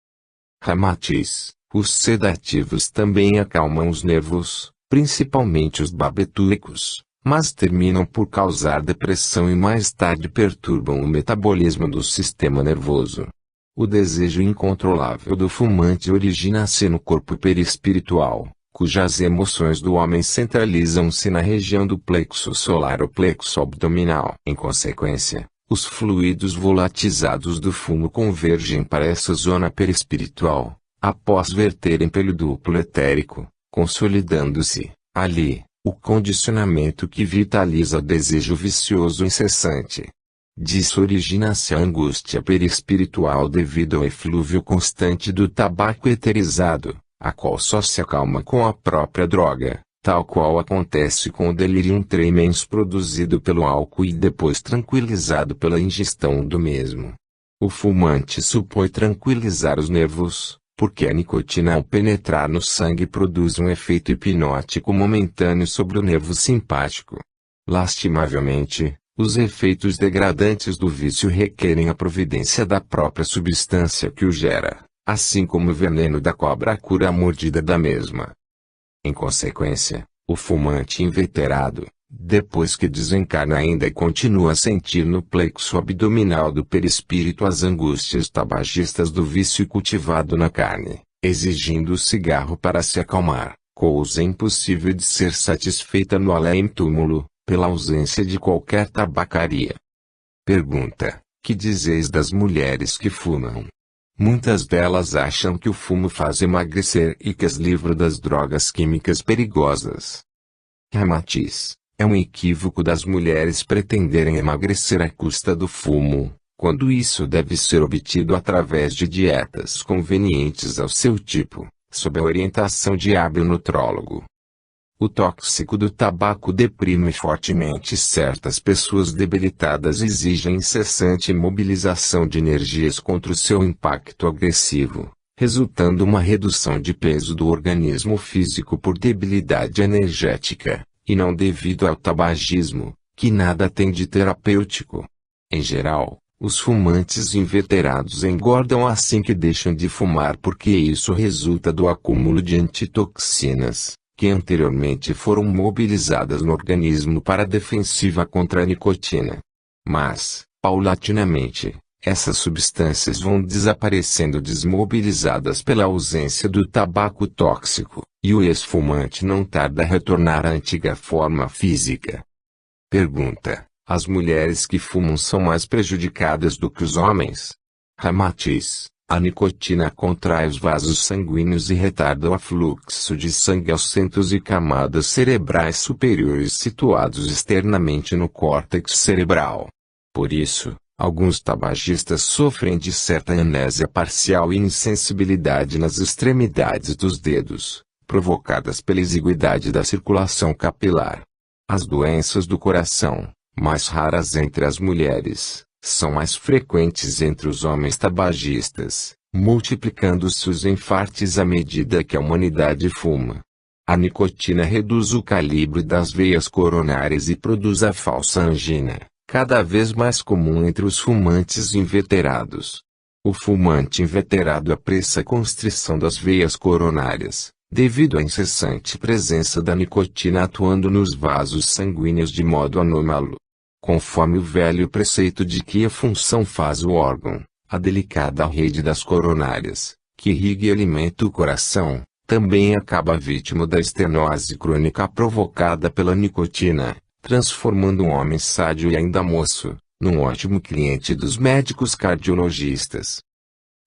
Ramatiz: os sedativos também acalmam os nervos, principalmente os barbitúricos, mas terminam por causar depressão e mais tarde perturbam o metabolismo do sistema nervoso. O desejo incontrolável do fumante origina-se no corpo perispiritual, cujas emoções do homem centralizam-se na região do plexo solar ou plexo abdominal. Em consequência, os fluidos volatizados do fumo convergem para essa zona perispiritual, após verterem pelo duplo etérico, consolidando-se, ali, o condicionamento que vitaliza o desejo vicioso incessante. Disso origina-se a angústia perispiritual devido ao eflúvio constante do tabaco eterizado, a qual só se acalma com a própria droga, tal qual acontece com o delirium tremens produzido pelo álcool e depois tranquilizado pela ingestão do mesmo. O fumante supõe tranquilizar os nervos, porque a nicotina ao penetrar no sangue produz um efeito hipnótico momentâneo sobre o nervo simpático. Lastimavelmente, os efeitos degradantes do vício requerem a providência da própria substância que o gera, assim como o veneno da cobra cura a mordida da mesma. Em consequência, o fumante inveterado, depois que desencarna ainda continua a sentir no plexo abdominal do perispírito as angústias tabagistas do vício cultivado na carne, exigindo o cigarro para se acalmar, coisa impossível de ser satisfeita no além-túmulo, pela ausência de qualquer tabacaria. Pergunta: que dizeis das mulheres que fumam? Muitas delas acham que o fumo faz emagrecer e que as livra das drogas químicas perigosas. Ramatiz: é um equívoco das mulheres pretenderem emagrecer à custa do fumo, quando isso deve ser obtido através de dietas convenientes ao seu tipo, sob a orientação de hábil nutrólogo. O tóxico do tabaco deprime fortemente certas pessoas debilitadas e exige a incessante mobilização de energias contra o seu impacto agressivo, resultando uma redução de peso do organismo físico por debilidade energética, e não devido ao tabagismo, que nada tem de terapêutico. Em geral, os fumantes inveterados engordam assim que deixam de fumar porque isso resulta do acúmulo de antitoxinas, que anteriormente foram mobilizadas no organismo para a defensiva contra a nicotina. Mas, paulatinamente, essas substâncias vão desaparecendo desmobilizadas pela ausência do tabaco tóxico, e o ex-fumante não tarda a retornar à antiga forma física. Pergunta: as mulheres que fumam são mais prejudicadas do que os homens? Ramatiz: a nicotina contrai os vasos sanguíneos e retarda o afluxo de sangue aos centros e camadas cerebrais superiores situados externamente no córtex cerebral. Por isso, Alguns tabagistas sofrem de certa amnésia parcial e insensibilidade nas extremidades dos dedos, provocadas pela exiguidade da circulação capilar. As doenças do coração, mais raras entre as mulheres, são mais frequentes entre os homens tabagistas, multiplicando-se os infartos à medida que a humanidade fuma. A nicotina reduz o calibre das veias coronárias e produz a falsa angina, cada vez mais comum entre os fumantes inveterados. O fumante inveterado apressa a constrição das veias coronárias, devido à incessante presença da nicotina atuando nos vasos sanguíneos de modo anômalo. Conforme o velho preceito de que a função faz o órgão, a delicada rede das coronárias, que irriga e alimenta o coração, também acaba vítima da estenose crônica provocada pela nicotina, transformando um homem sádio e ainda moço, num ótimo cliente dos médicos cardiologistas.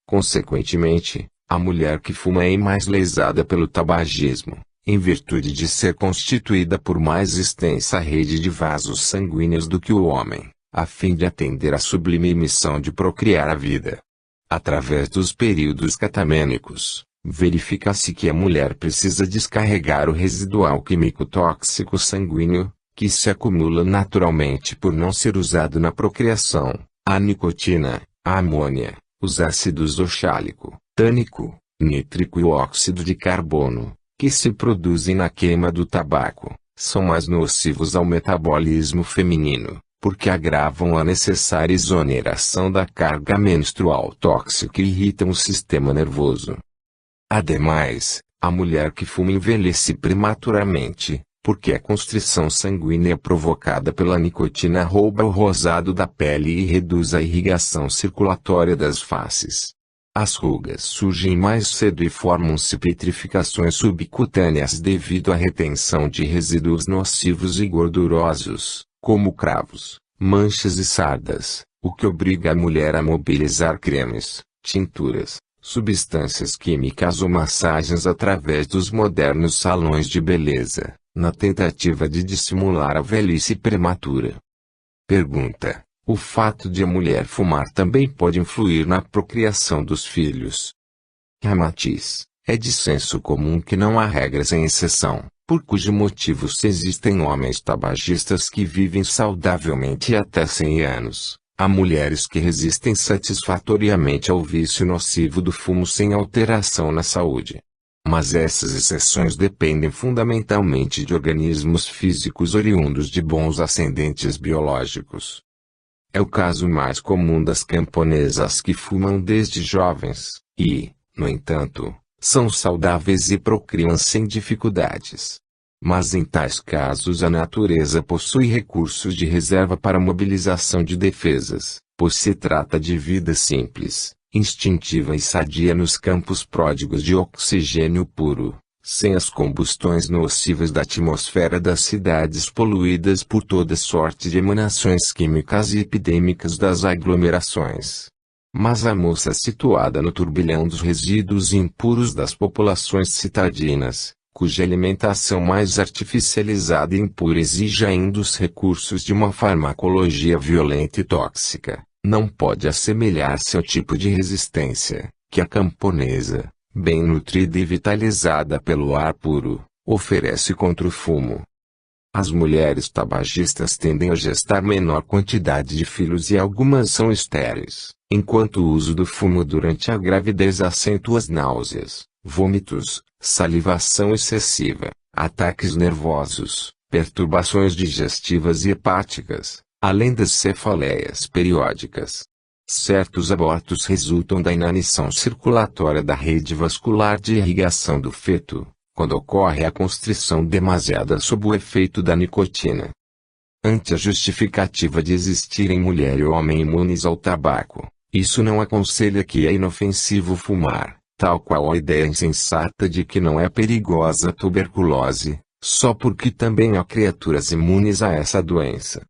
Consequentemente, a mulher que fuma é mais lesada pelo tabagismo, em virtude de ser constituída por mais extensa rede de vasos sanguíneos do que o homem, a fim de atender à sublime missão de procriar a vida. Através dos períodos catamênicos, verifica-se que a mulher precisa descarregar o residual químico tóxico sanguíneo, que se acumula naturalmente por não ser usado na procriação, a nicotina, a amônia, os ácidos oxálico, tânico, nítrico e o óxido de carbono, que se produzem na queima do tabaco, são mais nocivos ao metabolismo feminino, porque agravam a necessária exoneração da carga menstrual tóxica e irritam o sistema nervoso. Ademais, a mulher que fuma envelhece prematuramente, porque a constrição sanguínea provocada pela nicotina rouba o rosado da pele e reduz a irrigação circulatória das faces. As rugas surgem mais cedo e formam-se petrificações subcutâneas devido à retenção de resíduos nocivos e gordurosos, como cravos, manchas e sardas, o que obriga a mulher a mobilizar cremes, tinturas, substâncias químicas ou massagens através dos modernos salões de beleza, na tentativa de dissimular a velhice prematura. Pergunta: o fato de a mulher fumar também pode influir na procriação dos filhos? Ramatiz: é de senso comum que não há regra sem exceção, por cujo motivo se existem homens tabagistas que vivem saudavelmente até 100 anos. Há mulheres que resistem satisfatoriamente ao vício nocivo do fumo sem alteração na saúde. Mas essas exceções dependem fundamentalmente de organismos físicos oriundos de bons ascendentes biológicos. É o caso mais comum das camponesas que fumam desde jovens, e, no entanto, são saudáveis e procriam sem dificuldades. Mas em tais casos a natureza possui recursos de reserva para mobilização de defesas, pois se trata de vida simples, instintiva e sadia nos campos pródigos de oxigênio puro, sem as combustões nocivas da atmosfera das cidades poluídas por toda sorte de emanações químicas e epidêmicas das aglomerações. Mas a moça situada no turbilhão dos resíduos impuros das populações citadinas, cuja alimentação mais artificializada e impura exige ainda os recursos de uma farmacologia violenta e tóxica, não pode assemelhar-se ao tipo de resistência que a camponesa, bem nutrida e vitalizada pelo ar puro, oferece contra o fumo. As mulheres tabagistas tendem a gestar menor quantidade de filhos e algumas são estéreis, enquanto o uso do fumo durante a gravidez acentua as náuseas, vômitos, salivação excessiva, ataques nervosos, perturbações digestivas e hepáticas, além das cefaleias periódicas. Certos abortos resultam da inanição circulatória da rede vascular de irrigação do feto, quando ocorre a constrição demasiada sob o efeito da nicotina. Ante a justificativa de existirem mulher e homem imunes ao tabaco, isso não aconselha que é inofensivo fumar, tal qual a ideia insensata de que não é perigosa a tuberculose, só porque também há criaturas imunes a essa doença.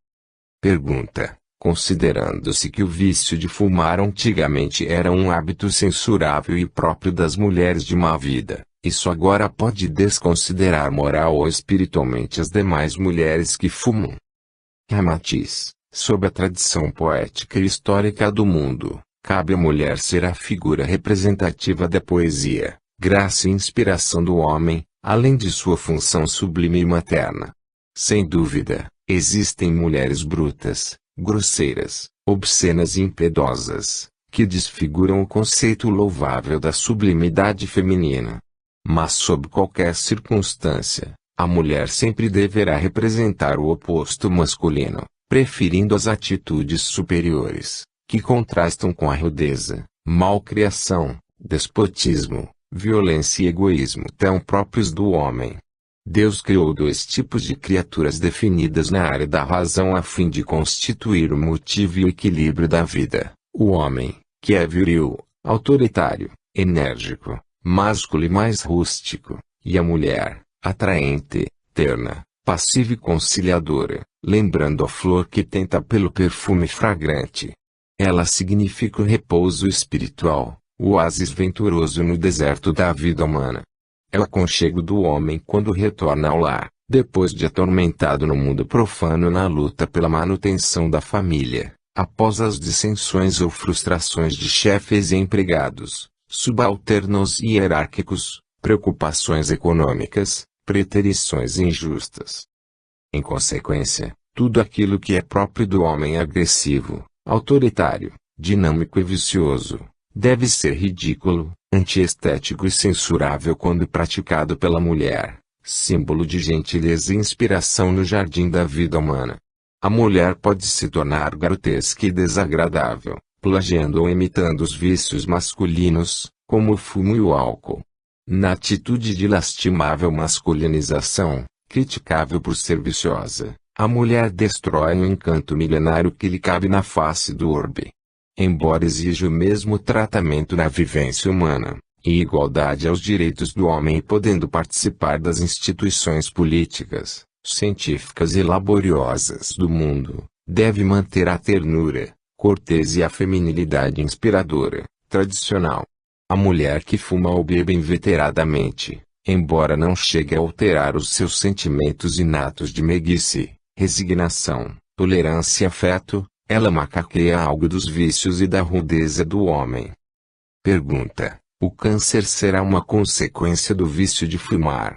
Pergunta: considerando-se que o vício de fumar antigamente era um hábito censurável e próprio das mulheres de má vida, isso agora pode desconsiderar moral ou espiritualmente as demais mulheres que fumam? Ramatiz: Sob a tradição poética e histórica do mundo, cabe à mulher ser a figura representativa da poesia, graça e inspiração do homem, além de sua função sublime e materna. Sem dúvida, existem mulheres brutas, grosseiras, obscenas e impiedosas, que desfiguram o conceito louvável da sublimidade feminina. Mas sob qualquer circunstância, a mulher sempre deverá representar o oposto masculino, preferindo as atitudes superiores, que contrastam com a rudeza, malcriação, despotismo, violência e egoísmo tão próprios do homem. Deus criou dois tipos de criaturas definidas na área da razão a fim de constituir o motivo e o equilíbrio da vida: o homem, que é viril, autoritário, enérgico, másculo e mais rústico, e a mulher, atraente, terna, passiva e conciliadora, lembrando a flor que tenta pelo perfume fragrante. Ela significa o repouso espiritual, o oásis venturoso no deserto da vida humana. É o aconchego do homem quando retorna ao lar, depois de atormentado no mundo profano na luta pela manutenção da família, após as dissensões ou frustrações de chefes e empregados, subalternos e hierárquicos, preocupações econômicas, preterições injustas. Em consequência, tudo aquilo que é próprio do homem agressivo, autoritário, dinâmico e vicioso, deve ser ridículo, antiestético e censurável quando praticado pela mulher, símbolo de gentileza e inspiração no jardim da vida humana. A mulher pode se tornar grotesca e desagradável, plagiando ou imitando os vícios masculinos, como o fumo e o álcool. Na atitude de lastimável masculinização, criticável por ser viciosa, a mulher destrói o encanto milenário que lhe cabe na face do orbe. Embora exija o mesmo tratamento na vivência humana, e igualdade aos direitos do homem e podendo participar das instituições políticas, científicas e laboriosas do mundo, deve manter a ternura, cortês e a feminilidade inspiradora, tradicional. A mulher que fuma ou bebe inveteradamente, embora não chegue a alterar os seus sentimentos inatos de meiguice, resignação, tolerância e afeto, ela macaqueia algo dos vícios e da rudeza do homem. Pergunta: o câncer será uma consequência do vício de fumar?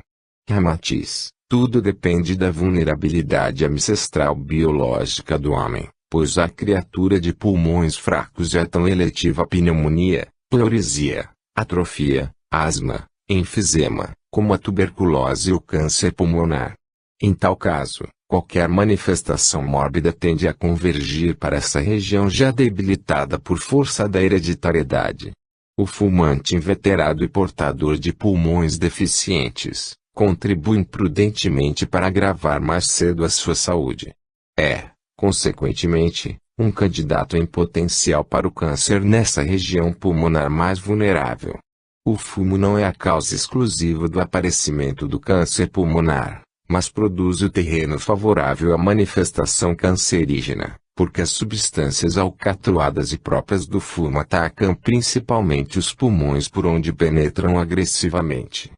Ramatiz: tudo depende da vulnerabilidade ancestral biológica do homem, pois a criatura de pulmões fracos é tão eletiva à pneumonia, pleuresia, atrofia, asma, enfisema, como a tuberculose e o câncer pulmonar. Em tal caso, qualquer manifestação mórbida tende a convergir para essa região já debilitada por força da hereditariedade. O fumante inveterado e portador de pulmões deficientes, contribui imprudentemente para agravar mais cedo a sua saúde. É, consequentemente, um candidato em potencial para o câncer nessa região pulmonar mais vulnerável. O fumo não é a causa exclusiva do aparecimento do câncer pulmonar, mas produz o terreno favorável à manifestação cancerígena, porque as substâncias alcatroadas e próprias do fumo atacam principalmente os pulmões por onde penetram agressivamente.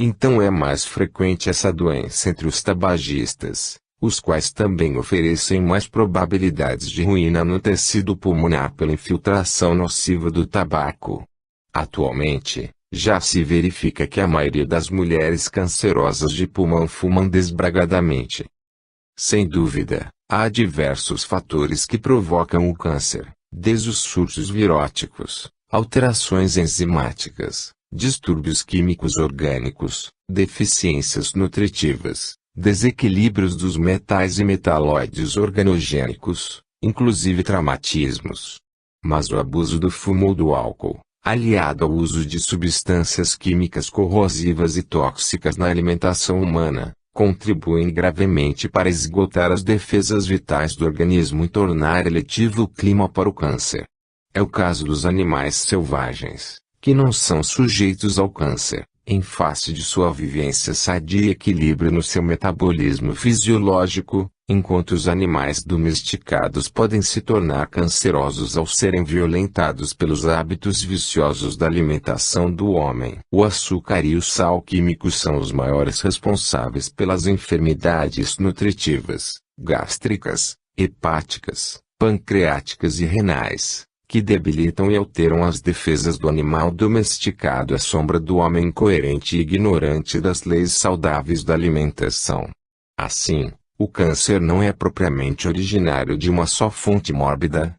Então é mais frequente essa doença entre os tabagistas, os quais também oferecem mais probabilidades de ruína no tecido pulmonar pela infiltração nociva do tabaco. Atualmente, já se verifica que a maioria das mulheres cancerosas de pulmão fumam desbragadamente. Sem dúvida, há diversos fatores que provocam o câncer, desde os surtos viróticos, alterações enzimáticas, distúrbios químicos orgânicos, deficiências nutritivas, desequilíbrios dos metais e metalóides organogênicos, inclusive traumatismos. Mas o abuso do fumo ou do álcool, aliado ao uso de substâncias químicas corrosivas e tóxicas na alimentação humana, contribuem gravemente para esgotar as defesas vitais do organismo e tornar eletivo o clima para o câncer. É o caso dos animais selvagens, que não são sujeitos ao câncer, em face de sua vivência sadia e equilíbrio no seu metabolismo fisiológico, enquanto os animais domesticados podem se tornar cancerosos ao serem violentados pelos hábitos viciosos da alimentação do homem. O açúcar e o sal químico são os maiores responsáveis pelas enfermidades nutritivas, gástricas, hepáticas, pancreáticas e renais, que debilitam e alteram as defesas do animal domesticado à sombra do homem incoerente e ignorante das leis saudáveis da alimentação. Assim, o câncer não é propriamente originário de uma só fonte mórbida,